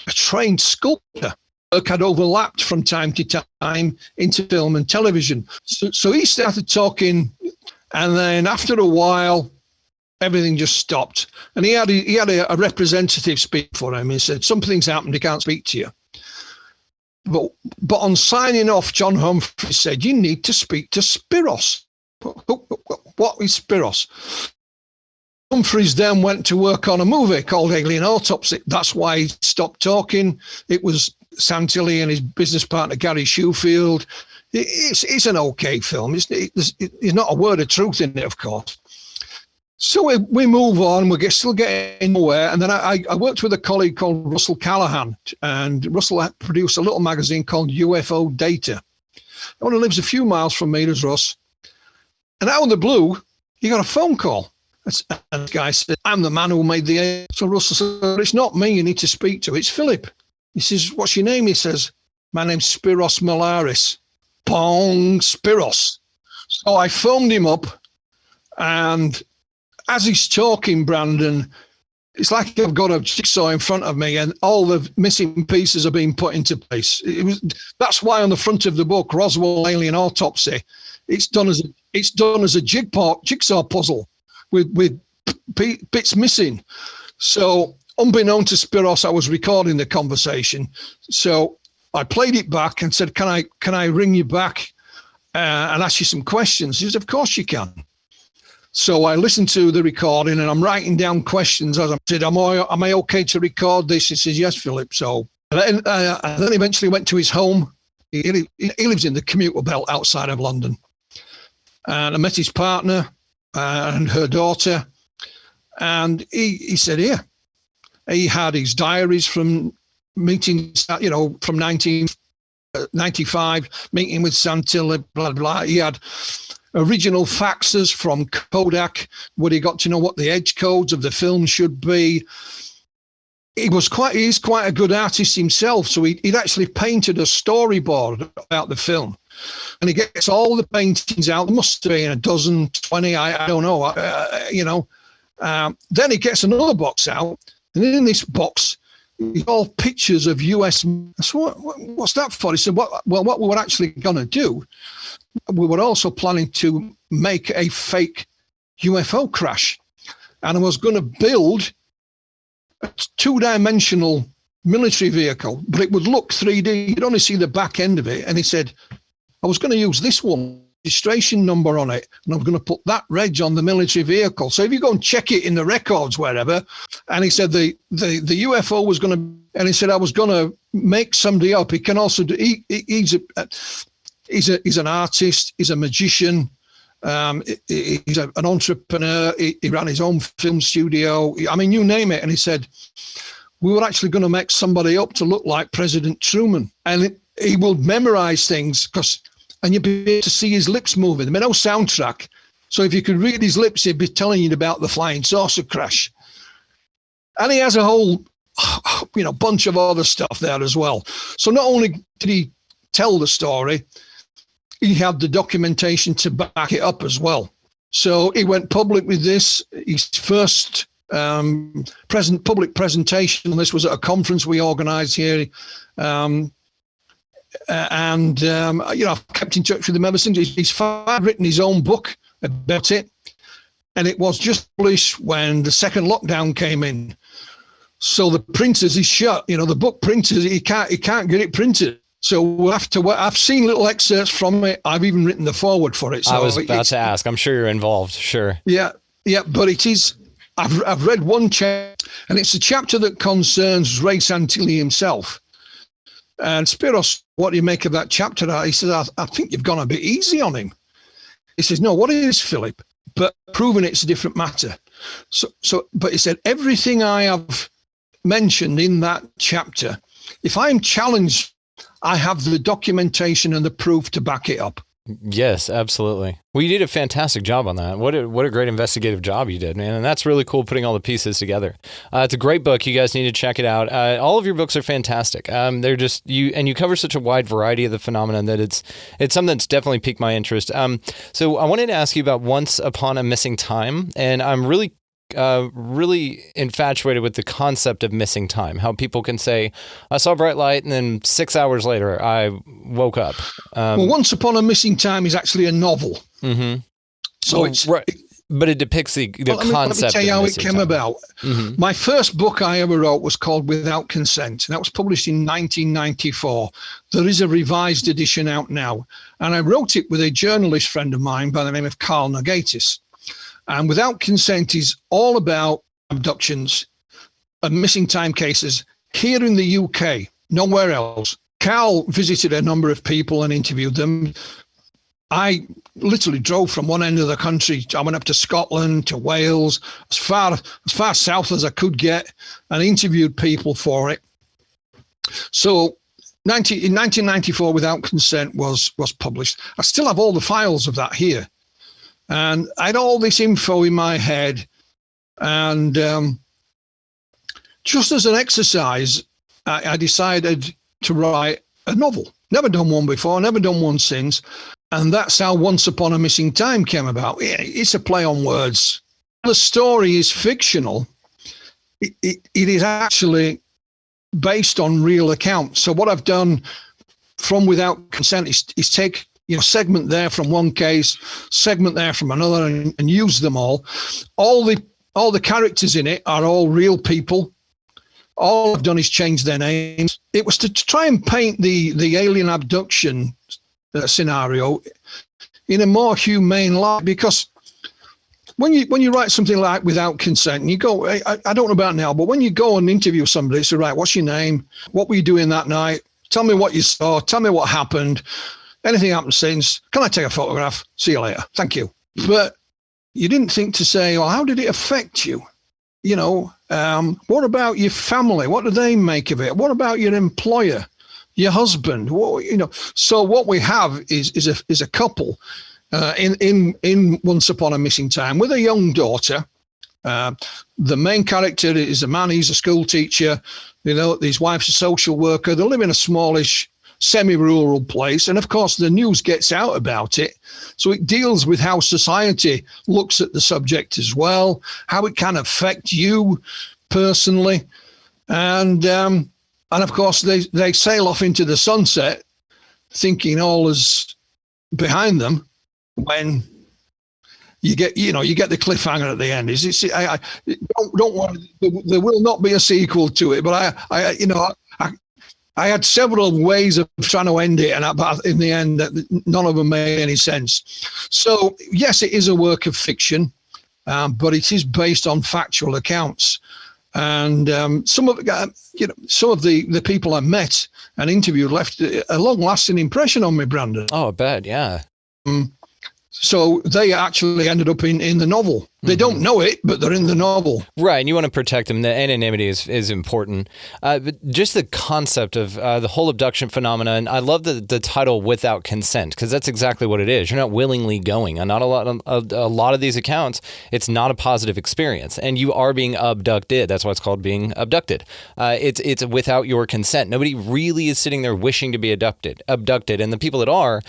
trained sculptor. Work had overlapped from time to time into film and television. So he started talking, and then after a while, everything just stopped. And he had a representative speak for him. He said, something's happened, he can't speak to you. But on signing off, John Humphreys said, you need to speak to Spiros. What is Spiros? Humphreys then went to work on a movie called Alien Autopsy. That's why he stopped talking. It was Santilli and his business partner, Gary Shoefield. It's an okay film. There's not a word of truth in it, of course. So we move on. We're still getting nowhere. And then I worked with a colleague called Russell Callahan. And Russell produced a little magazine called UFO Data. He only lives a few miles from me, there's Russ. And out of the blue, he got a phone call. And the guy said, I'm the man who made the A. So Russell said, it's not me you need to speak to, it's Philip. He says, what's your name? He says, my name's Spiros Malaris. Pong, Spiros. So I phoned him up, and as he's talking, Brandon, it's like I've got a jigsaw in front of me and all the missing pieces are being put into place. That's why on the front of the book, Roswell Alien Autopsy, it's done as a jigsaw puzzle with bits missing. So unbeknown to Spiros, I was recording the conversation. So I played it back and said, can I ring you back and ask you some questions? He said, of course you can. So I listened to the recording and I'm writing down questions as I said, am I okay to record this? He says, yes, Philip. So and then eventually went to his home. He lives in the commutable belt outside of London. And I met his partner and her daughter. And he said, here, he had his diaries from meetings, from 1995, meeting with Santilli, blah, blah. He had original faxes from Kodak, where he got to know what the edge codes of the film should be. He's quite a good artist himself, so he'd actually painted a storyboard about the film. And he gets all the paintings out. There must have been a dozen, 20, I don't know, then he gets another box out, and in this box, it's all pictures of US. So what's that for? He said, what we were actually going to do, we were also planning to make a fake UFO crash. And I was going to build a two-dimensional military vehicle, but it would look 3D. You'd only see the back end of it. And he said, I was going to use this one, registration number on it, and I'm going to put that reg on the military vehicle. So if you go and check it in the records, wherever, and he said the UFO was going to, and he said I was going to make somebody up. He can also do, he's an artist, he's a magician, he's an entrepreneur, he ran his own film studio. I mean, you name it. And he said, we were actually going to make somebody up to look like President Truman. And he will memorize things and you'd be able to see his lips moving. There'd be no soundtrack. So if you could read his lips, he'd be telling you about the flying saucer crash. And he has a whole, bunch of other stuff there as well. So not only did he tell the story, he had the documentation to back it up as well. So he went public with this. His first public presentation on this was at a conference we organised here. I've kept in touch with him ever since. He's written his own book about it, and it was just published when the second lockdown came in. So the printers is shut. The book printers, he can't get it printed. So we'll have to. I've seen little excerpts from it. I've even written the foreword for it. So I was about to ask. I'm sure you're involved. Sure. Yeah, but it is. I've read one chapter, and it's a chapter that concerns Ray Santilli himself. And Spiros, what do you make of that chapter? He says, I think you've gone a bit easy on him. He says, no, what is Philip? But proving it's a different matter. But he said, everything I have mentioned in that chapter, if I'm challenged, I have the documentation and the proof to back it up. Yes, absolutely. Well, you did a fantastic job on that. What a great investigative job you did, man. And that's really cool, putting all the pieces together. It's a great book. You guys need to check it out. All of your books are fantastic. They're just you cover such a wide variety of the phenomenon that it's something that's definitely piqued my interest. So I wanted to ask you about Once Upon a Missing Time, and I'm really infatuated with the concept of missing time. How people can say, I saw a bright light and then 6 hours later I woke up. Well, Once Upon a Missing Time is actually a novel. Mm-hmm. So it's right. But it depicts the concept. Let me tell you how it came time. about. Mm-hmm. My first book I ever wrote was called Without Consent, and that was published in 1994. There is a revised edition out now, and I wrote it with a journalist friend of mine by the name of Carl Nagatis. And Without Consent is all about abductions and missing time cases here in the UK, nowhere else. Carl visited a number of people and interviewed them. I literally drove from one end of the country. I went up to Scotland, to Wales, as far south as I could get, and interviewed people for it. So in 1994, Without Consent was published. I still have all the files of that here. And I had all this info in my head. And just as an exercise, I decided to write a novel. Never done one before, never done one since. And that's how Once Upon a Missing Time came about. It's a play on words. The story is fictional. It is actually based on real accounts. So what I've done from Without Consent is take segment there from one case, segment there from another, and use them all. All the characters in it are all real people. All I've done is change their names. It was to try and paint the alien abduction scenario in a more humane light, because when you write something like Without Consent, and you go, I don't know about now, but when you go and interview somebody, say, right, what's your name? What were you doing that night? Tell me what you saw. Tell me what happened. Anything happened since? Can I take a photograph? See you later. Thank you. But you didn't think to say, well, how did it affect you? What about your family? What do they make of it? What about your employer, your husband? So what we have is a couple in Once Upon a Missing Time with a young daughter. The main character is a man. He's a school teacher. His wife's a social worker. They live in a smallish, semi-rural place, and of course the news gets out about it, so it deals with how society looks at the subject as well, how it can affect you personally, and of course they sail off into the sunset thinking all is behind them, when you get the cliffhanger at the end. I don't want, there will not be a sequel to it, but I had several ways of trying to end it, but in the end, none of them made any sense. So, yes, it is a work of fiction, but it is based on factual accounts. And some of the people I met and interviewed left a long-lasting impression on me, Brandon. Oh, I bet, yeah. So they actually ended up in the novel. They don't know it, but they're in the novel. Right, and you want to protect them. The anonymity is important. But just the concept of the whole abduction phenomena, and I love the title "Without Consent" because that's exactly what it is. You're not willingly going. And not a lot of these accounts, it's not a positive experience, and you are being abducted. That's why it's called being abducted. It's without your consent. Nobody really is sitting there wishing to be abducted, and the people that are,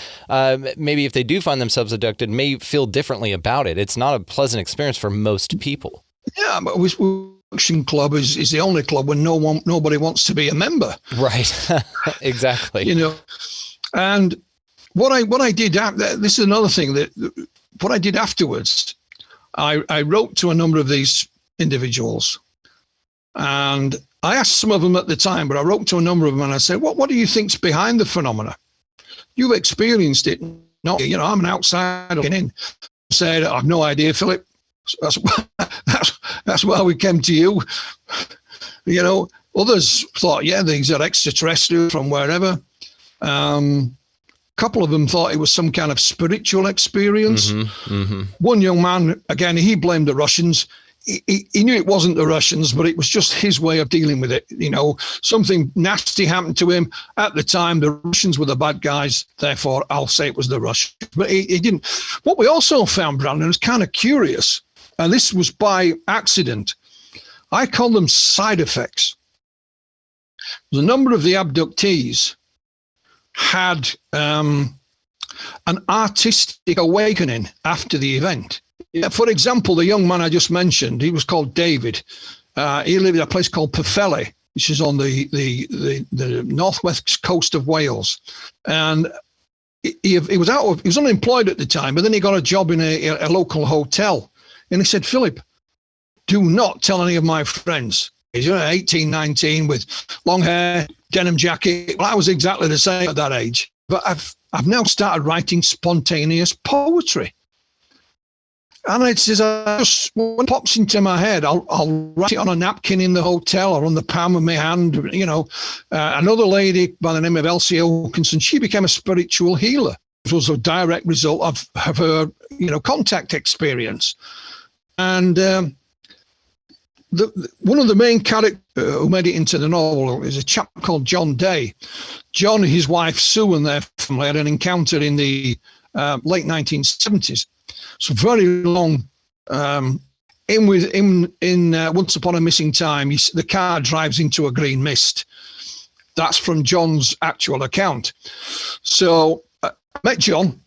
maybe if they do find themselves abducted, may feel differently about it. It's not a pleasant experience for most people. Yeah, but Abduction Club is the only club where nobody wants to be a member. Right. Exactly. You know, and what I did, this is another thing that what I did afterwards, I wrote to a number of these individuals, and I asked some of them at the time, but I wrote to a number of them and I said, what do you think's behind the phenomena? You've experienced it. No, you know, I'm an outsider looking in. Said, I've no idea, Philip. That's why we came to you. You know, others thought, yeah, these are extraterrestrials from wherever. Couple of them thought it was some kind of spiritual experience. One young man, again, he blamed the Russians. He knew it wasn't the Russians, but it was just his way of dealing with it. You know, something nasty happened to him at the time. The Russians were the bad guys. Therefore, I'll say it was the Russians. But he didn't. What we also found, Brandon, was kind of curious, and this was by accident. I call them side effects. The number of the abductees had an artistic awakening after the event. Yeah, for example, the young man I just mentioned, he was called David. He lived in a place called Pwllheli, which is on the northwest coast of Wales. And he was unemployed at the time, but then he got a job in a local hotel. And he said, Philip, do not tell any of my friends. He's 18, 19 with long hair, denim jacket. Well, I was exactly the same at that age. But I've now started writing spontaneous poetry. And it says, when it pops into my head, I'll write it on a napkin in the hotel or on the palm of my hand. You know, another lady by the name of Elsie Wilkinson, she became a spiritual healer. It was a direct result of her, you know, contact experience. And one of the main characters who made it into the novel is a chap called John Day. John and his wife Sue and their family had an encounter in the late 1970s. So very long. In Once Upon a Missing Time, the car drives into a green mist. That's from John's actual account. So I met John,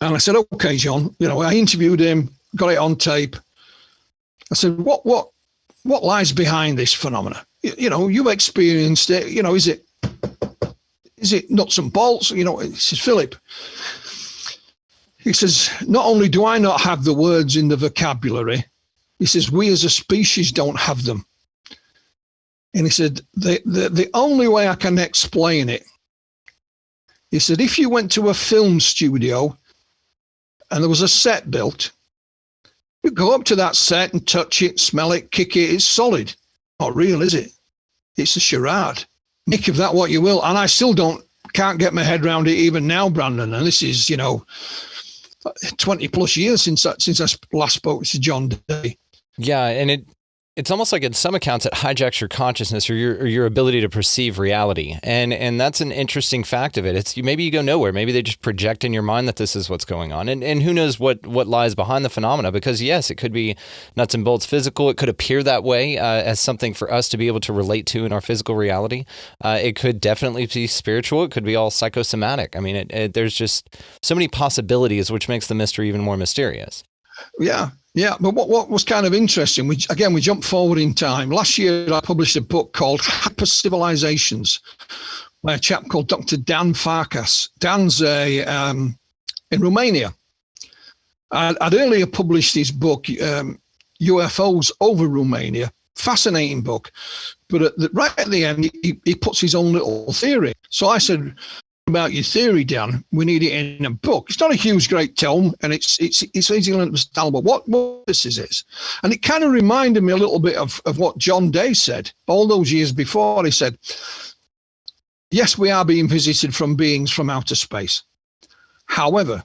and I said, "Okay, John." You know, I interviewed him, got it on tape. I said, "What lies behind this phenomena? You know, you've experienced it. You know, is it nuts and bolts? You know?" He says, "Philip." He says, not only do I not have the words in the vocabulary, he says, we as a species don't have them. And he said, the only way I can explain it, he said, if you went to a film studio and there was a set built, you go up to that set and touch it, smell it, kick it, it's solid. Not real, is it? It's a charade. Make of that what you will. And I still can't get my head around it even now, Brandon. And this is, you know, 20 plus years since I last spoke to John Day. Yeah, and it's almost like in some accounts it hijacks your consciousness or your ability to perceive reality, and that's an interesting fact of it. It's maybe you go nowhere, maybe they just project in your mind that this is what's going on, and who knows what lies behind the phenomena? Because yes, it could be nuts and bolts physical. It could appear that way as something for us to be able to relate to in our physical reality. It could definitely be spiritual. It could be all psychosomatic. I mean, there's just so many possibilities, which makes the mystery even more mysterious. Yeah, but what was kind of interesting, we jump forward in time. Last year, I published a book called Hyper Civilizations by a chap called Dr. Dan Farkas. Dan's in Romania. I'd earlier published his book, UFO'S over Romania. Fascinating book. But right at the end, he puts his own little theory. So I said, about your theory, Dan, we need it in a book. It's not a huge, great tome, and it's easily understandable what this is. And it kind of reminded me a little bit of what John Day said all those years before. He said, yes, we are being visited from beings from outer space. However,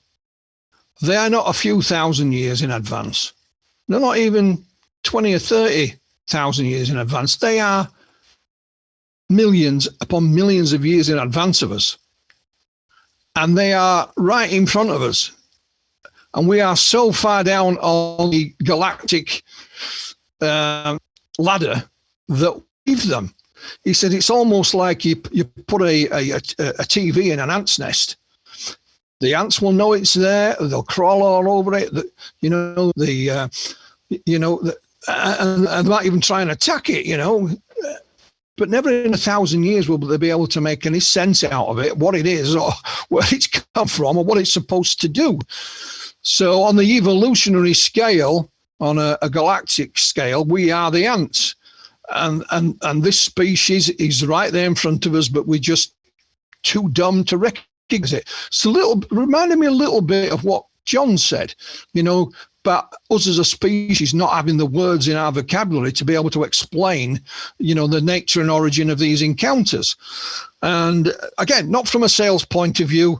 they are not a few thousand years in advance. They're not even 20 or 30,000 years in advance. They are millions upon millions of years in advance of us. And they are right in front of us. And we are so far down on the galactic ladder that we leave them. He said it's almost like you put a TV in an ant's nest. The ants will know it's there. They'll crawl all over it. And they might even try and attack it, But never in 1,000 years will they be able to make any sense out of it, what it is, or where it's come from, or what it's supposed to do. So on the evolutionary scale, on a galactic scale, we are the ants. And this species is right there in front of us, but we're just too dumb to recognize it. It's reminded me a little bit of what John said, about us as a species not having the words in our vocabulary to be able to explain, the nature and origin of these encounters. And again, not from a sales point of view,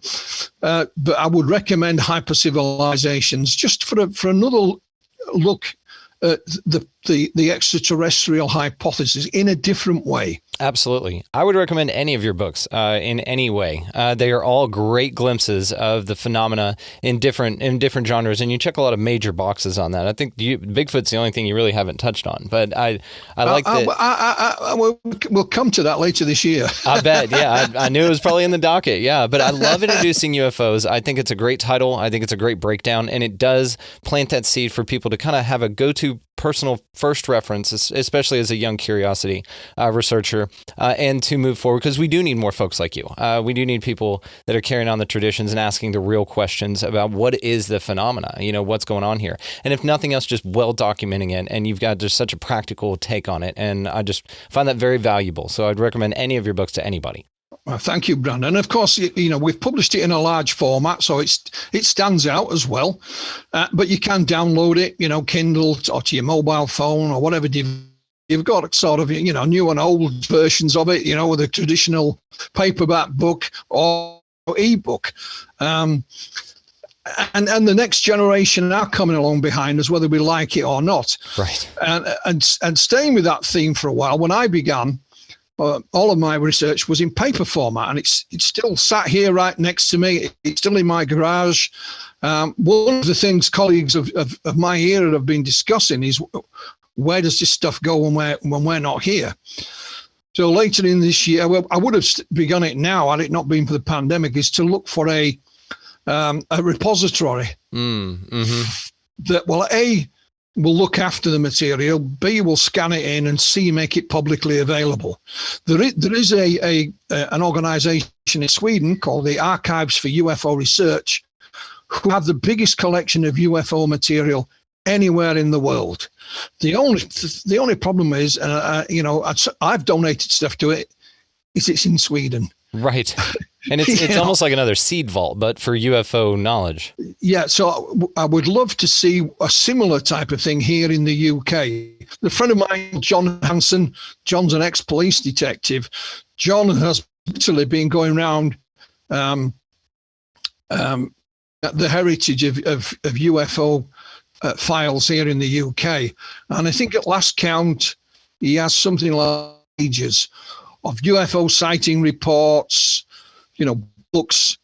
but I would recommend Hypercivilizations just for another look at the extraterrestrial hypothesis in a different way. Absolutely. I would recommend any of your books in any way. They are all great glimpses of the phenomena in different genres, and you check a lot of major boxes on that. I think Bigfoot's the only thing you really haven't touched on, but I like that. We'll come to that later this year. I bet. Yeah, I knew it was probably in the docket. Yeah, but I love introducing UFOs. I think it's a great title. I think it's a great breakdown, and it does plant that seed for people to kind of have a go-to personal first reference, especially as a young curiosity researcher, and to move forward, because we do need more folks like you. We do need people that are carrying on the traditions and asking the real questions about what is the phenomena, what's going on here. And if nothing else, just well documenting it, and you've got just such a practical take on it. And I just find that very valuable. So I'd recommend any of your books to anybody. Well, thank you, Brandon. Of course, we've published it in a large format, so it stands out as well. But you can download it, Kindle or to your mobile phone or whatever. You've got sort of, new and old versions of it, with a traditional paperback book or ebook. And the next generation are coming along behind us, whether we like it or not. Right. And staying with that theme for a while, when I began, all of my research was in paper format, and it's still sat here right next to me. It's still in my garage. One of the things colleagues of my era have been discussing is where does this stuff go when we're not here? So later in this year, I would have begun it now had it not been for the pandemic, is to look for a repository that will look after the material, B, will scan it in, and C, make it publicly available. There is an organization in Sweden called the Archives for UFO Research, who have the biggest collection of UFO material anywhere in the world. The only problem is, I've donated stuff to it, it's in Sweden. Right. And it's almost like another seed vault, but for UFO knowledge. Yeah, so I would love to see a similar type of thing here in the UK. A friend of mine, John Hanson, John's an ex-police detective. John has literally been going around the heritage of UFO files here in the UK. And I think at last count, he has something like pages of UFO sighting reports, books,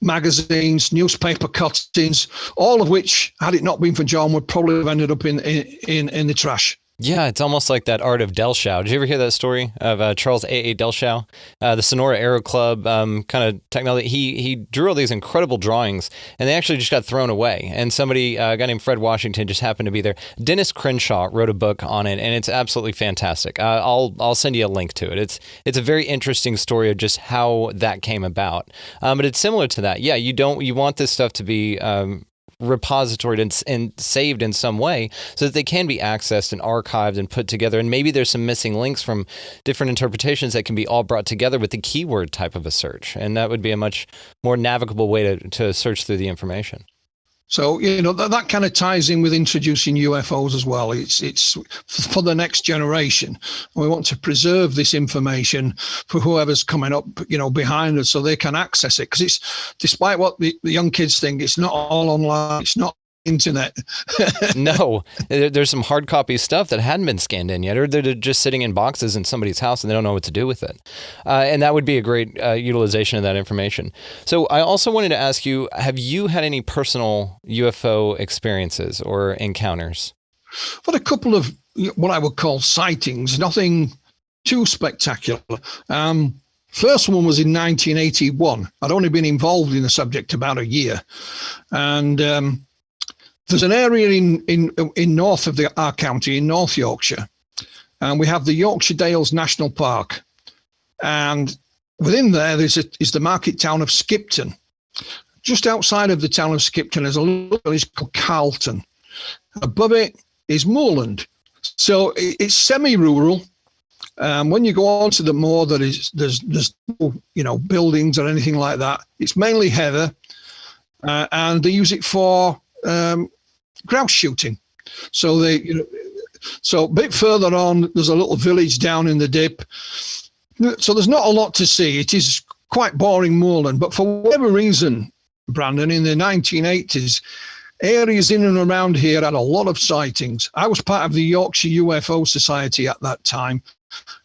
magazines, newspaper cuttings, all of which, had it not been for John, would probably have ended up in the trash. Yeah, it's almost like that art of Delshow. Did you ever hear that story of Charles A.A. Delshow? The Sonora Aero Club kind of technology. He drew all these incredible drawings, and they actually just got thrown away. And somebody, a guy named Fred Washington, just happened to be there. Dennis Crenshaw wrote a book on it, and it's absolutely fantastic. I'll send you a link to it. It's a very interesting story of just how that came about. But it's similar to that. Yeah, you want this stuff to be repositoried and saved in some way so that they can be accessed and archived and put together. And maybe there's some missing links from different interpretations that can be all brought together with the keyword type of a search. And that would be a much more navigable way to search through the information. So, that kind of ties in with introducing UFOs as well. It's for the next generation. We want to preserve this information for whoever's coming up, behind us, so they can access it. Because despite what the young kids think, it's not all online. It's not internet. No, there's some hard copy stuff that hadn't been scanned in yet, or they're just sitting in boxes in somebody's house and they don't know what to do with it. And that would be a great utilization of that information. So I also wanted to ask you, have you had any personal UFO experiences or encounters? But a couple of what I would call sightings, nothing too spectacular. First one was in 1981. I'd only been involved in the subject about a year. And there's an area in north of our county, in North Yorkshire, and we have the Yorkshire Dales National Park. And within there is the market town of Skipton. Just outside of the town of Skipton is a little village called Carlton. Above it is moorland. So it's semi-rural. When you go on to the moor, there's no buildings or anything like that. It's mainly heather, and they use it for grouse shooting. So so a bit further on, there's a little village down in the dip. So there's not a lot to see. It is quite boring moorland. But for whatever reason, Brandon, in the 1980s, areas in and around here had a lot of sightings. I was part of the Yorkshire UFO Society at that time,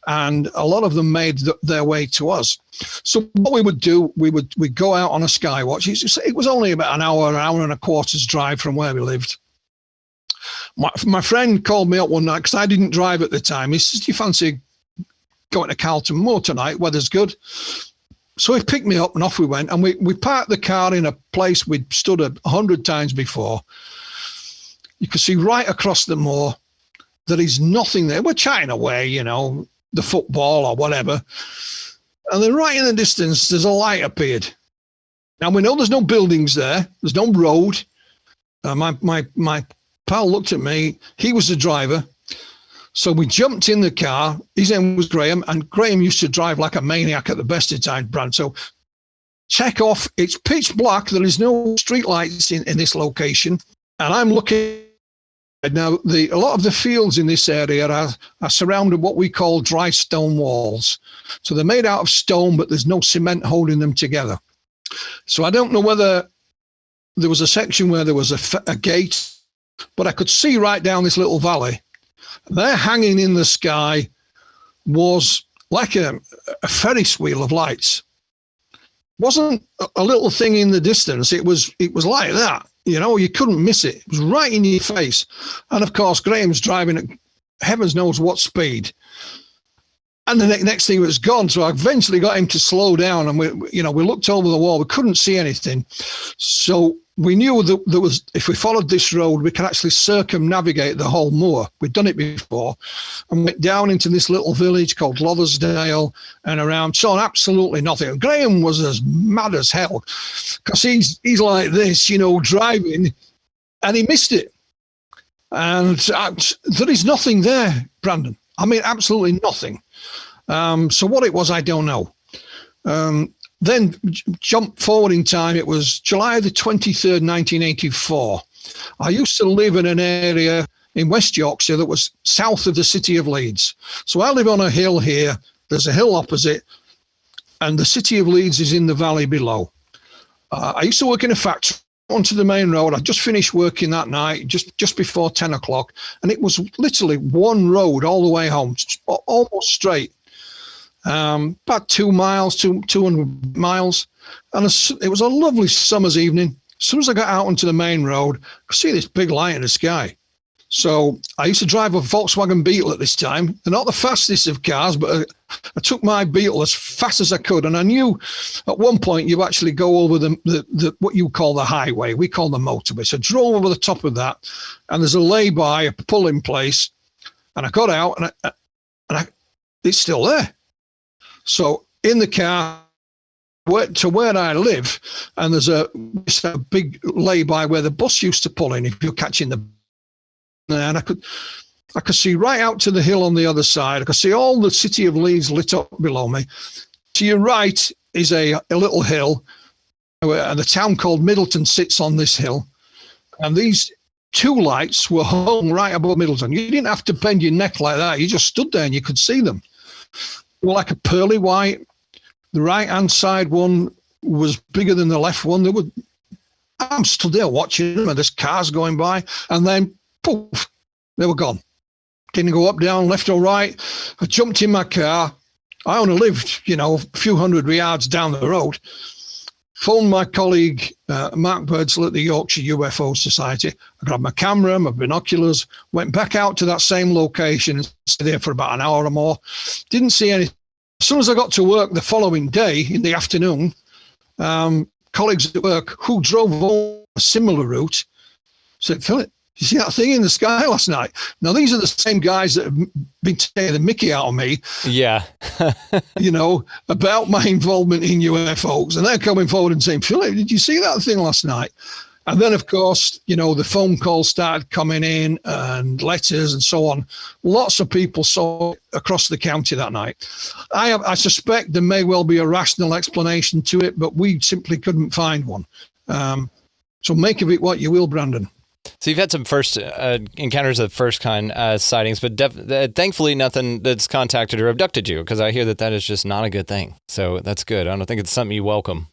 and a lot of them made their way to us. So what we would do, we'd go out on a sky watch. It was only about an hour and a quarter's drive from where we lived. My friend called me up one night because I didn't drive at the time. He says, "Do you fancy going to Carlton Moor tonight? Weather's good." So he picked me up and off we went, and we parked the car in a place we'd stood 100 times before. You could see right across the moor. There is nothing there. We're chatting away, the football or whatever. And then right in the distance, there's a light appeared. Now we know there's no buildings there. There's no road. My pal looked at me. He was the driver. So we jumped in the car. His name was Graham, and Graham used to drive like a maniac at the best of times, Brand. So check off. It's pitch black. There is no street lights in this location. And I'm looking. Now, a lot of the fields in this area are surrounded what we call dry stone walls. So they're made out of stone, but there's no cement holding them together. So I don't know whether there was a section where there was a gate, but I could see right down this little valley. There, hanging in the sky, was like a Ferris wheel of lights. It wasn't a little thing in the distance. It was like that. You couldn't miss it. It was right in your face. And of course, Graham's driving at heavens knows what speed. And the next thing was gone. So I eventually got him to slow down, and we looked over the wall. We couldn't see anything. So we knew that there was, if we followed this road, we could actually circumnavigate the whole moor. We'd done it before, and went down into this little village called Lothersdale and around. Saw absolutely nothing. And Graham was as mad as hell because he's like this, driving, and he missed it. And there is nothing there, Brandon. I mean, absolutely nothing. So what it was, I don't know. Then jump forward in time. It was July the 23rd, 1984. I used to live in an area in West Yorkshire that was south of the city of Leeds. So I live on a hill here. There's a hill opposite, and the city of Leeds is in the valley below. I used to work in a factory onto the main road. I just finished working that night, just before 10 o'clock, and it was literally one road all the way home, almost straight. About 2 miles, 200 miles. And it was a lovely summer's evening. As soon as I got out onto the main road, I could see this big light in the sky. So I used to drive a Volkswagen Beetle at this time. They're not the fastest of cars, but I took my Beetle as fast as I could. And I knew at one point you actually go over the what you call the highway. We call the motorway. So I drove over the top of that, and there's a lay-by, a pull-in place. And I got out, and it's still there. So in the car to where I live, and there's a big lay-by where the bus used to pull in if you're catching the. And I could see right out to the hill on the other side. I could see all the city of Leeds lit up below me. To your right is a little hill, and the town called Middleton sits on this hill. And these two lights were hung right above Middleton. You didn't have to bend your neck like that. You just stood there and you could see them. They were like a pearly white. The right-hand side one was bigger than the left one. They were I'm still there watching them, and there's cars going by, and then poof, they were gone. Didn't go up, down, left or right. I jumped in my car. I only lived, a few hundred yards down the road. Phoned my colleague, Mark Birdsall at the Yorkshire UFO Society. I grabbed my camera, my binoculars, went back out to that same location and stayed there for about an hour or more. Didn't see anything. As soon as I got to work the following day in the afternoon, colleagues at work who drove on a similar route said, Philip, you see that thing in the sky last night? Now, these are the same guys that have been taking the mickey out of me. Yeah. About my involvement in UFOs. And they're coming forward and saying, Philip, did you see that thing last night? And then, of course, the phone calls started coming in and letters and so on. Lots of people saw it across the county that night. I suspect there may well be a rational explanation to it, but we simply couldn't find one. So make of it what you will, Brandon. So you've had some first encounters of first kind sightings, but thankfully nothing that's contacted or abducted you, because I hear that is just not a good thing. So that's good. I don't think it's something you welcome.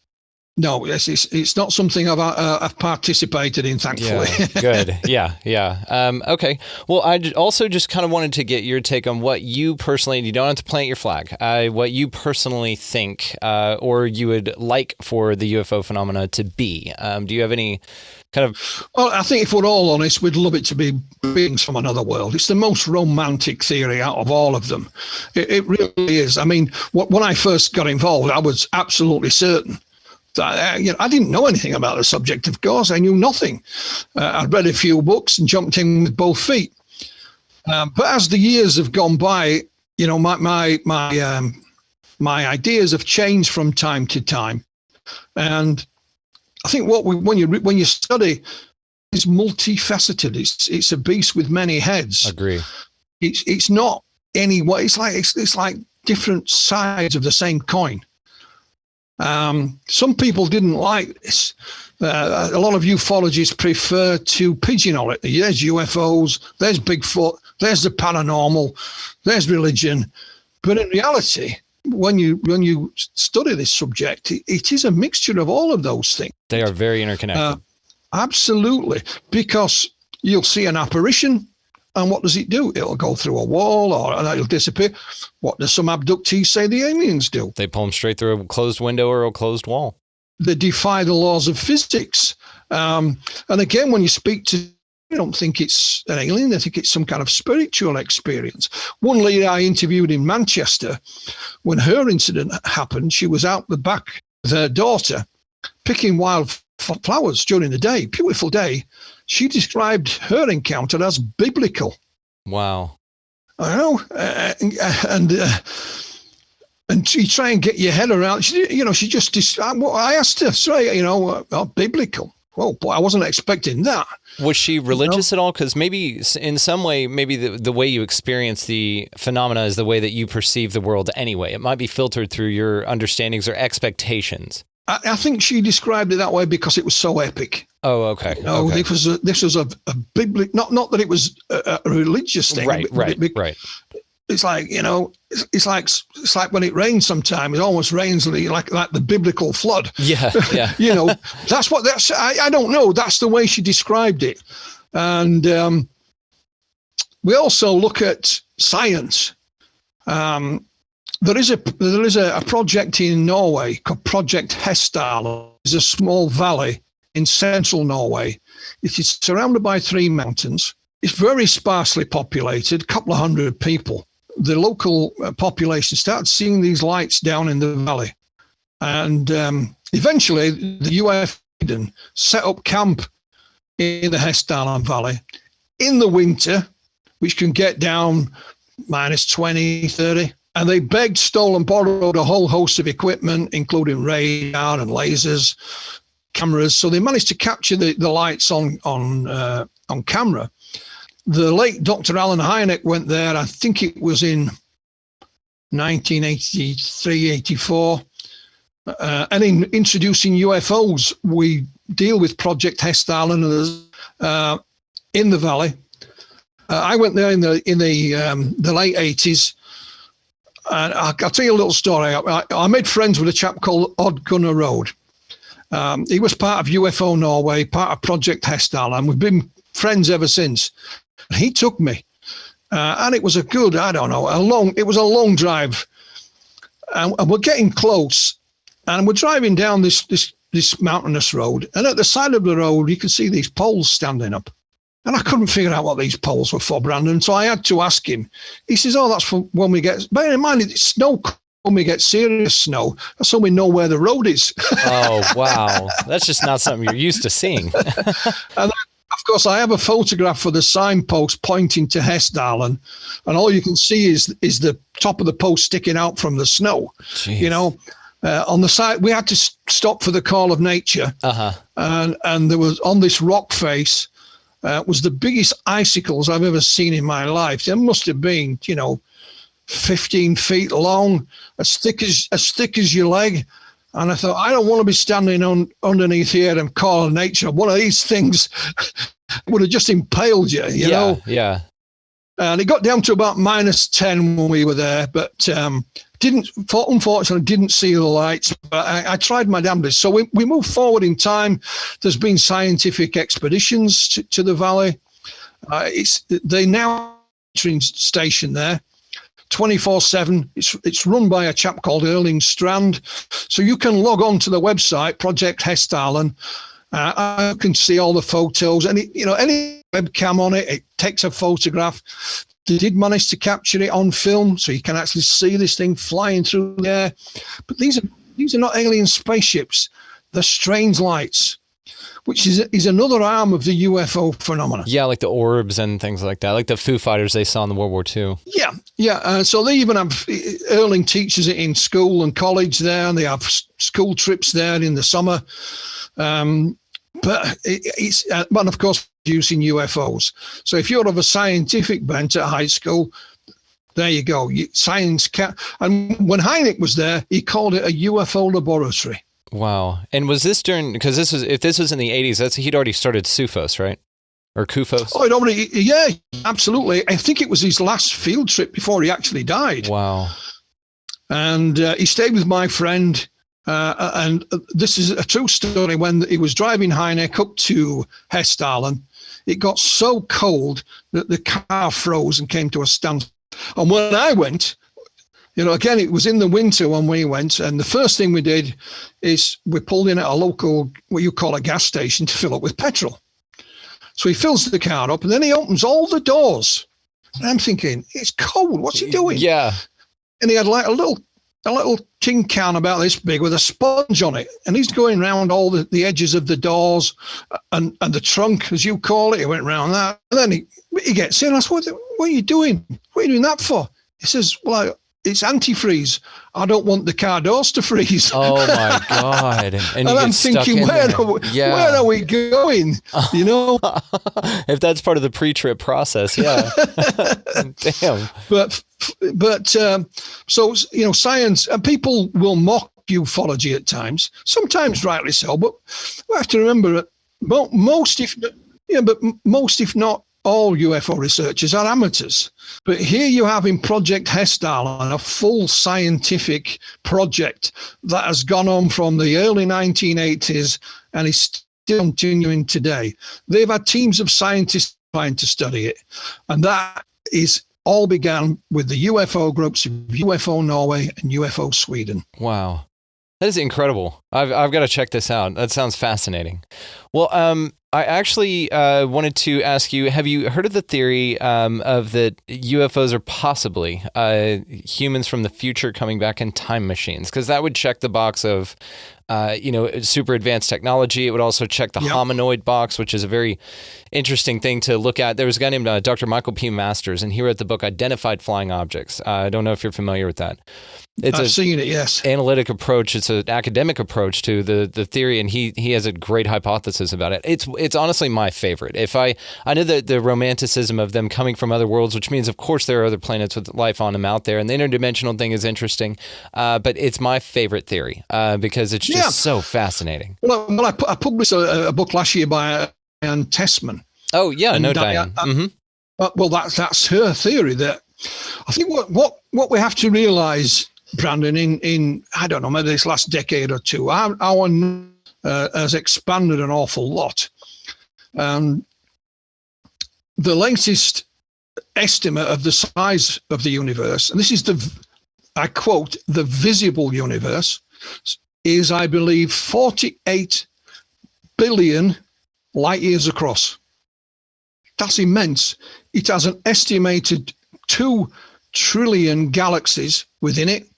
No, it's not something I've participated in, thankfully. Yeah, good. Yeah. Okay. Well, I also just kind of wanted to get your take on what you personally, you don't have to plant your flag, what you personally think or you would like for the UFO phenomena to be. Do you have any kind of... Well, I think if we're all honest, we'd love it to be beings from another world. It's the most romantic theory out of all of them. It really is. I mean, when I first got involved, I was absolutely certain. I didn't know anything about the subject, of course. I knew nothing. I'd read a few books and jumped in with both feet. But as the years have gone by, my ideas have changed from time to time. And I think when you study, it's multifaceted. It's a beast with many heads. Agree. It's not any way. It's like different sides of the same coin. Some people didn't like this. A lot of ufologists prefer to pigeonhole it. There's UFOs, there's Bigfoot, there's the paranormal, there's religion. But in reality, when you study this subject, it is a mixture of all of those things. They are very interconnected. Absolutely. Because you'll see an apparition, and what does it do? It'll go through a wall or it'll disappear. What does some abductees say the aliens do? They pull them straight through a closed window or a closed wall. They defy the laws of physics. And again, when you speak to, I don't think it's an alien. I think it's some kind of spiritual experience. One lady I interviewed in Manchester, when her incident happened, she was out the back with her daughter picking wild flowers during the day, beautiful day. She described her encounter as biblical. Wow. I know. And you try and get your head around, she just, I asked her, sorry, biblical. Well, boy, I wasn't expecting that. Was she religious at all? Because maybe in some way, maybe the way you experience the phenomena is the way that you perceive the world anyway. It might be filtered through your understandings or expectations. I think she described it that way because it was so epic. Oh, okay. Okay. This was a biblical, not that it was a religious thing. Right. It's like, it's like when it rains sometimes, it almost rains like the biblical flood. Yeah. I don't know. That's the way she described it. And we also look at science. There is a project in Norway called Project Hestdal. It's a small valley in central Norway. It is surrounded by 3 mountains. It's very sparsely populated, a couple of hundred people. The local population started seeing these lights down in the valley. And eventually, the UFO set up camp in the Hestdal Valley in the winter, which can get down minus 20, 30. And they begged, stole, and borrowed a whole host of equipment, including radar and lasers, cameras. So they managed to capture the lights on camera. The late Dr. Alan Hynek went there, I think it was in 1983, 84. And in introducing UFOs, we deal with Project Hestdal and others in the valley. I went there in the late 80s. And I'll tell you a little story. I made friends with a chap called Odd Gunner Road. He was part of UFO Norway, part of Project Hestala, and we've been friends ever since. He took me, and it was it was a long drive, and we're getting close, and we're driving down this mountainous road, and at the side of the road you can see these poles standing up. And I couldn't figure out what these poles were for, Brandon. So I had to ask him. He says, "Oh, that's for when we get." Bear in mind, it's snow. When we get serious snow, that's so we know where the road is. Oh, wow. That's just not something you're used to seeing. And of course, I have a photograph for the signpost pointing to Hestdalen, and all you can see is the top of the post sticking out from the snow. Jeez. You know, on the side, we had to stop for the call of nature. And there was, on this rock face, was the biggest icicles I've ever seen in my life. There must have been, 15 feet long, as thick as your leg. And I thought, I don't want to be standing underneath here and call of nature. One of these things would have just impaled you, you know? Yeah. And it got down to about -10 when we were there, but unfortunately didn't see the lights. But I tried my damnedest. So we moved forward in time. There's been scientific expeditions to the valley. They now train station there, 24/7. It's run by a chap called Erling Strand. So you can log on to the website, Project Hestdalen. I can see all the photos, and any webcam on it, it takes a photograph. They did manage to capture it on film, so you can actually see this thing flying through the air. But these are not alien spaceships. They're strange lights, which is another arm of the UFO phenomenon. Yeah, like the orbs and things like that, like the Foo Fighters they saw in the World War II. Yeah. So they even have, Erling teaches it in school and college there, and they have school trips there in the summer. But but of course, using UFOs. So if you're of a scientific bent at high school, there you go. Science can. And when Hynek was there, he called it a UFO laboratory. Wow. And was this during? Because if this was in the 80s, he'd already started SUFOS, right? Or CUFOS? Oh, yeah, absolutely. I think it was his last field trip before he actually died. Wow. And he stayed with my friend. And this is a true story. When he was driving Hynek up to Hestdalen, it got so cold that the car froze and came to a standstill. And when I went, again, it was in the winter when we went. And the first thing we did is we pulled in at a local, what you call a gas station, to fill up with petrol. So he fills the car up, and then he opens all the doors. And I'm thinking, it's cold. What's he doing? Yeah. And he had like a little tin can about this big with a sponge on it, and he's going around all the edges of the doors and the trunk, as you call it. He went around that, and then he gets in. I said, what are you doing? What are you doing that for? He says, well, it's antifreeze. I don't want the car doors to freeze. Oh my God. And I'm thinking, where are we going? If that's part of the pre-trip process, yeah. Damn. But so, science, and people will mock ufology at times, sometimes rightly so, but we have to remember that most, if not all UFO researchers are amateurs. But here you have in Project Hestdalen a full scientific project that has gone on from the early 1980s and is still continuing today. They've had teams of scientists trying to study it. And that is all began with the UFO groups of UFO Norway and UFO Sweden. Wow. That is incredible. I've got to check this out. That sounds fascinating. Well, I actually wanted to ask you, have you heard of the theory of that UFOs are possibly humans from the future coming back in time machines? Because that would check the box of, super advanced technology. It would also check the hominoid box, which is a very interesting thing to look at. There was a guy named Dr. Michael P. Masters, and he wrote the book Identified Flying Objects. I don't know if you're familiar with that. I've seen it, yes. Analytic approach. It's an academic approach to the theory, and he has a great hypothesis about it. It's honestly my favorite. I know the romanticism of them coming from other worlds, which means of course there are other planets with life on them out there, and the interdimensional thing is interesting. But it's my favorite theory because it's just so fascinating. Well, I published a book last year by Diane Tessman. Oh yeah, no Diane. Well, that's her theory. That I think what we have to realize, Brandon, in I don't know, maybe this last decade or two, our has expanded an awful lot. The latest estimate of the size of the universe, and this is I quote, the visible universe, is, I believe, 48 billion light years across. That's immense. It has an estimated 2 trillion galaxies within it.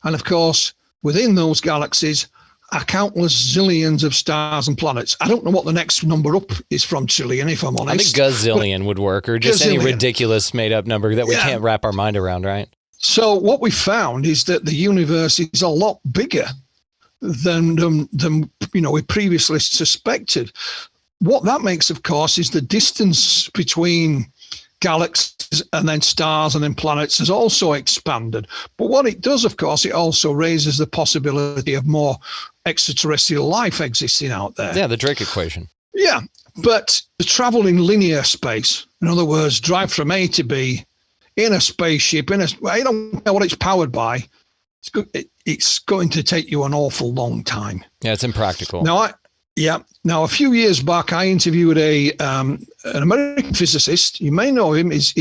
And of course, within those galaxies are countless zillions of stars and planets. I don't know what the next number up is from trillion, if I'm honest. I think gazillion would work, or just any ridiculous made-up number that we can't wrap our mind around, right? So what we found is that the universe is a lot bigger than we previously suspected. What that makes, of course, is the distance between galaxies and then stars and then planets has also expanded. But what it does, of course, it also raises the possibility of more extraterrestrial life existing out there. Yeah, the Drake equation. Yeah, but the travel in linear space, in other words, drive from A to B in a spaceship, I don't know what it's powered by, it's going to take you an awful long time. Yeah, it's impractical. Now, a few years back, I interviewed an American physicist. You may know him. He's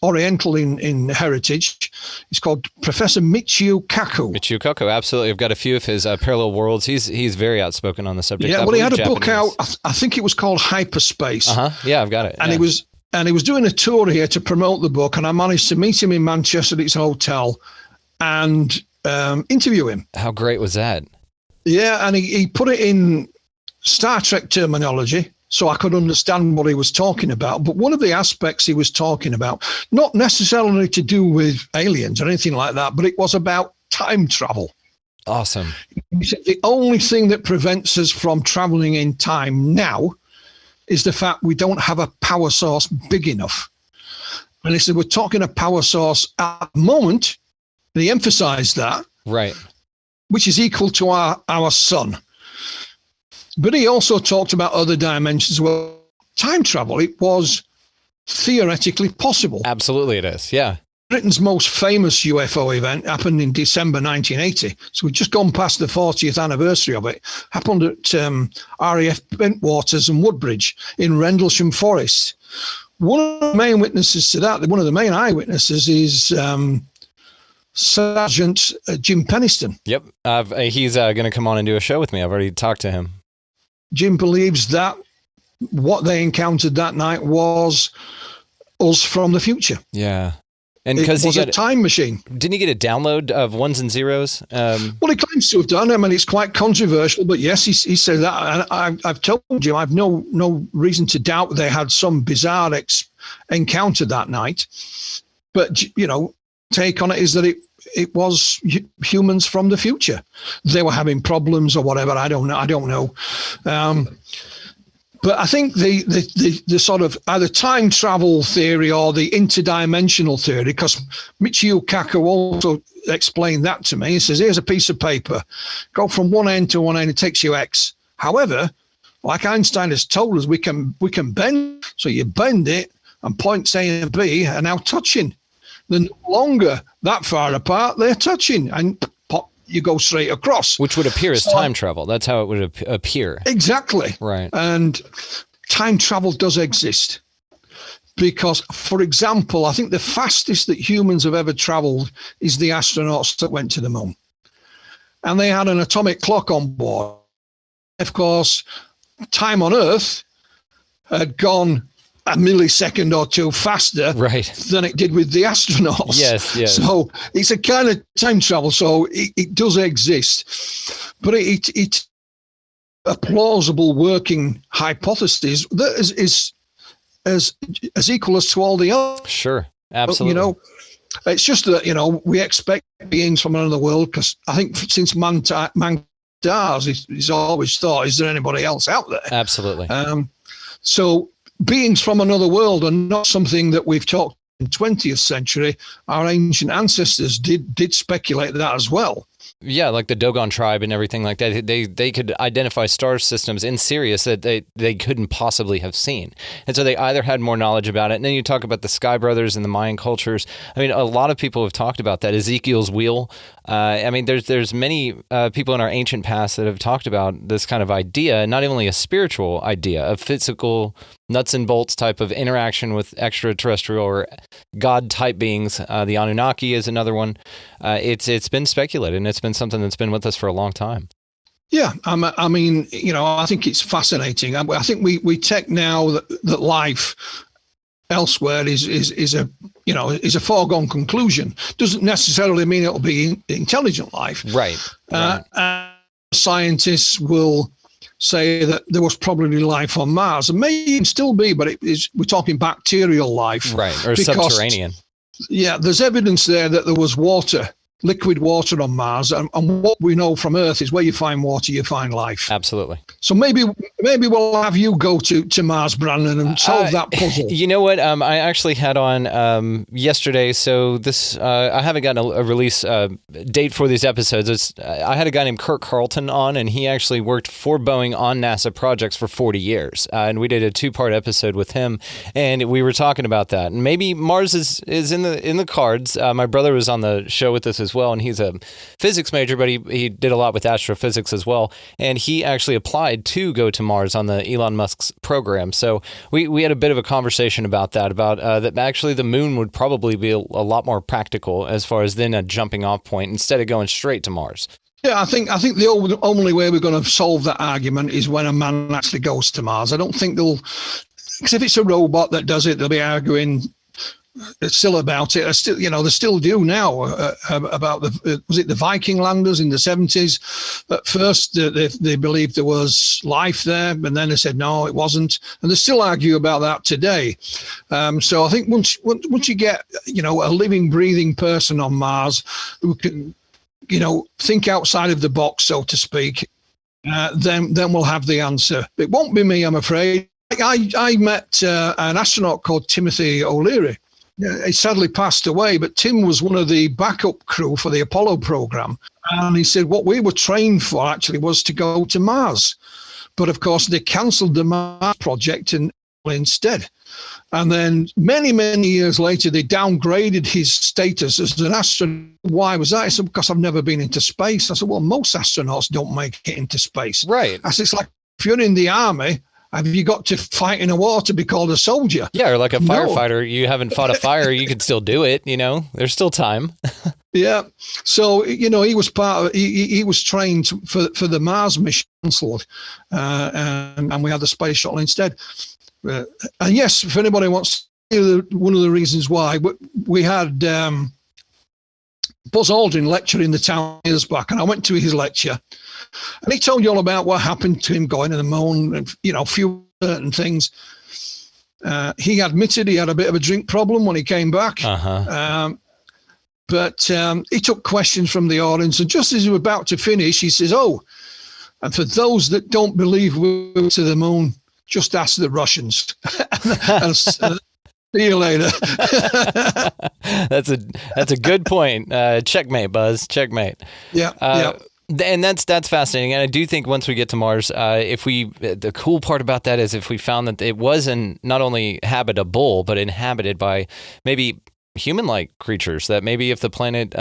Oriental in heritage. He's called Professor Michio Kaku. Michio Kaku, absolutely. I've got a few of his parallel worlds. He's very outspoken on the subject. Yeah, well, he had a book out. I think it was called Hyperspace. Yeah, I've got it. And he was doing a tour here to promote the book, and I managed to meet him in Manchester at his hotel and interview him. How great was that? Yeah, and he put it in Star Trek terminology so I could understand what he was talking about. But one of the aspects he was talking about, not necessarily to do with aliens or anything like that, but it was about time travel. Awesome. He said the only thing that prevents us from traveling in time now is the fact we don't have a power source big enough. And he said, we're talking a power source at the moment, and he emphasized that. Right. Which is equal to our sun. But he also talked about other dimensions where time travel, it was theoretically possible. Absolutely it is, yeah. Britain's most famous UFO event happened in December 1980. So we've just gone past the 40th anniversary of it. Happened at RAF Bentwaters and Woodbridge in Rendlesham Forest. One of the main witnesses to that, one of the main eyewitnesses is Sergeant Jim Peniston. Yep. He's going to come on and do a show with me. I've already talked to him. Jim believes that what they encountered that night was us from the future. Yeah. And because he was a time machine. Didn't he get a download of ones and zeros? Well, he claims to have done. I mean, it's quite controversial, but yes, he said that. And I've told you, I've no reason to doubt they had some bizarre encounter that night. But, take on it is that it was humans from the future. They were having problems or whatever. I don't know. But I think the sort of either time travel theory or the interdimensional theory, because Michio Kaku also explained that to me. He says, here's a piece of paper. Go from one end to one end, it takes you X. However, like Einstein has told us, we can bend. So you bend it and points A and B are now touching. They're no longer that far apart, they're touching, and pop, you go straight across. Which would appear as time travel. That's how it would appear. Exactly. Right. And time travel does exist. Because, for example, I think the fastest that humans have ever traveled is the astronauts that went to the moon. And they had an atomic clock on board. Of course, time on Earth had gone a millisecond or two faster than it did with the astronauts. Yes. So it's a kind of time travel. So it does exist, but it's a plausible working hypothesis that is as equal as to all the others. Sure, absolutely. It's just that we expect beings from another world, because I think since man stars, he's always thought, is there anybody else out there? Absolutely. So beings from another world are not something that we've talked in the 20th century. Our ancient ancestors did speculate that as well. Yeah, like the Dogon tribe and everything like that. They could identify star systems in Sirius that they couldn't possibly have seen. And so they either had more knowledge about it. And then you talk about the Sky Brothers and the Mayan cultures. I mean, a lot of people have talked about that. Ezekiel's wheel. I mean, there's many people in our ancient past that have talked about this kind of idea, not only a spiritual idea, a physical nuts and bolts type of interaction with extraterrestrial or God type beings. The Anunnaki is another one. It's been speculated, and it's been something that's been with us for a long time. Yeah, I mean, I think it's fascinating. I think we take now that life elsewhere is a foregone conclusion. Doesn't necessarily mean it'll be intelligent life. Right. Scientists will say that there was probably life on Mars, and may even still be, but we're talking bacterial life, right, or subterranean. Yeah, there's evidence there that there was water, liquid water on Mars, and what we know from Earth is where you find water, you find life. Absolutely. So maybe we'll have you go to Mars, Brandon, and solve that puzzle. You know what? I actually had on yesterday. So this I haven't gotten a release date for these episodes. I had a guy named Kirk Carlton on, and he actually worked for Boeing on NASA projects for 40 years. And we did a 2-part episode with him, and we were talking about that. And maybe Mars is in the cards. My brother was on the show with us as well, and he's a physics major, but he did a lot with astrophysics as well. And he actually applied to go to Mars on the Elon Musk's program. So we had a bit of a conversation about that, that actually the moon would probably be a lot more practical as far as then a jumping off point instead of going straight to Mars. Yeah, I think the only way we're going to solve that argument is when a man actually goes to Mars. I don't think because if it's a robot that does it, they'll be arguing still about it. They still do now about was it the Viking landers in the 70s? At first, they believed there was life there, and then they said no, it wasn't, and they still argue about that today. So I think once you get a living, breathing person on Mars who can think outside of the box, so to speak, then we'll have the answer. It won't be me, I'm afraid. I met an astronaut called Timothy O'Leary. He sadly passed away, but Tim was one of the backup crew for the Apollo program. And he said what we were trained for actually was to go to Mars. But of course, they cancelled the Mars project instead. And then many, many years later, they downgraded his status as an astronaut. Why was that? I said, because I've never been into space. I said, well, most astronauts don't make it into space. Right. I said, it's like if you're in the army, have you got to fight in a war to be called a soldier? Yeah, or like a firefighter. You haven't fought a fire, you can still do it, There's still time. Yeah. So, he was he was trained for the Mars mission cancelled, and we had the space shuttle instead. And yes, if anybody wants to hear one of the reasons why, we had Buzz Aldrin lecturing the town years back, and I went to his lecture. And he told you all about what happened to him going to the moon and, a few certain things. He admitted he had a bit of a drink problem when he came back. But he took questions from the audience. And just as he was about to finish, he says, and for those that don't believe we went to the moon, just ask the Russians. and see you later. That's a good point. Checkmate, Buzz. Checkmate. Yeah. And that's fascinating. And I do think once we get to Mars, the cool part about that is if we found that it wasn't not only habitable, but inhabited by maybe human-like creatures, that maybe if the planet,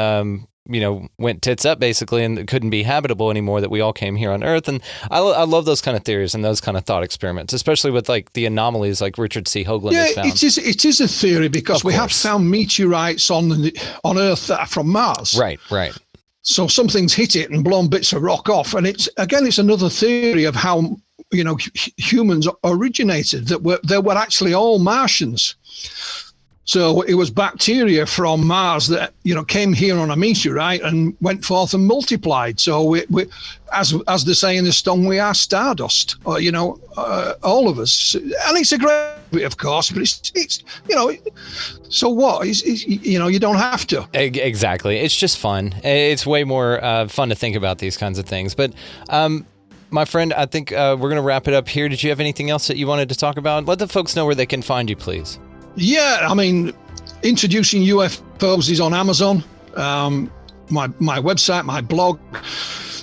went tits up basically and couldn't be habitable anymore, that we all came here on Earth. And I love those kind of theories and those kind of thought experiments, especially with like the anomalies like Richard C. Hoagland has found. It is a theory because we have found meteorites on Earth that are from Mars. Right. So something's hit it and blown bits of rock off. And it's another theory of how, humans originated, that they were actually all Martians. So it was bacteria from Mars that, came here on a meteorite and went forth and multiplied. So we as they say in the song, we are stardust, all of us. And it's a great bit, of course, but it's so what? You don't have to. Exactly. It's just fun. It's way more fun to think about these kinds of things. But my friend, I think we're going to wrap it up here. Did you have anything else that you wanted to talk about? Let the folks know where they can find you, please. Yeah, I mean, Introducing UFO'S is on Amazon. my website, my blog.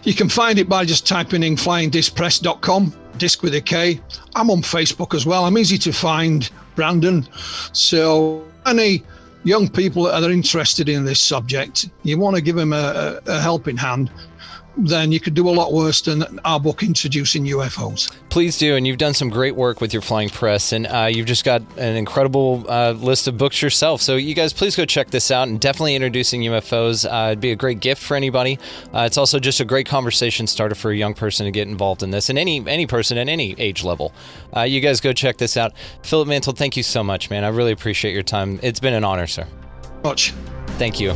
You can find it by just typing in flyingdiscpress.com, disc with a K. I'm on Facebook as well. I'm easy to find, Brandon. So any young people that are interested in this subject, you want to give them a helping hand, then you could do a lot worse than our book introducing UFOs. Please do, and you've done some great work with your Flying Press, and you've just got an incredible list of books yourself. So you guys, please go check this out, and definitely introducing UFOs. It'd be a great gift for anybody. It's also just a great conversation starter for a young person to get involved in this, and any person at any age level. You guys go check this out. Philip Mantle, thank you so much, man. I really appreciate your time. It's been an honor, sir. Much. Thank you.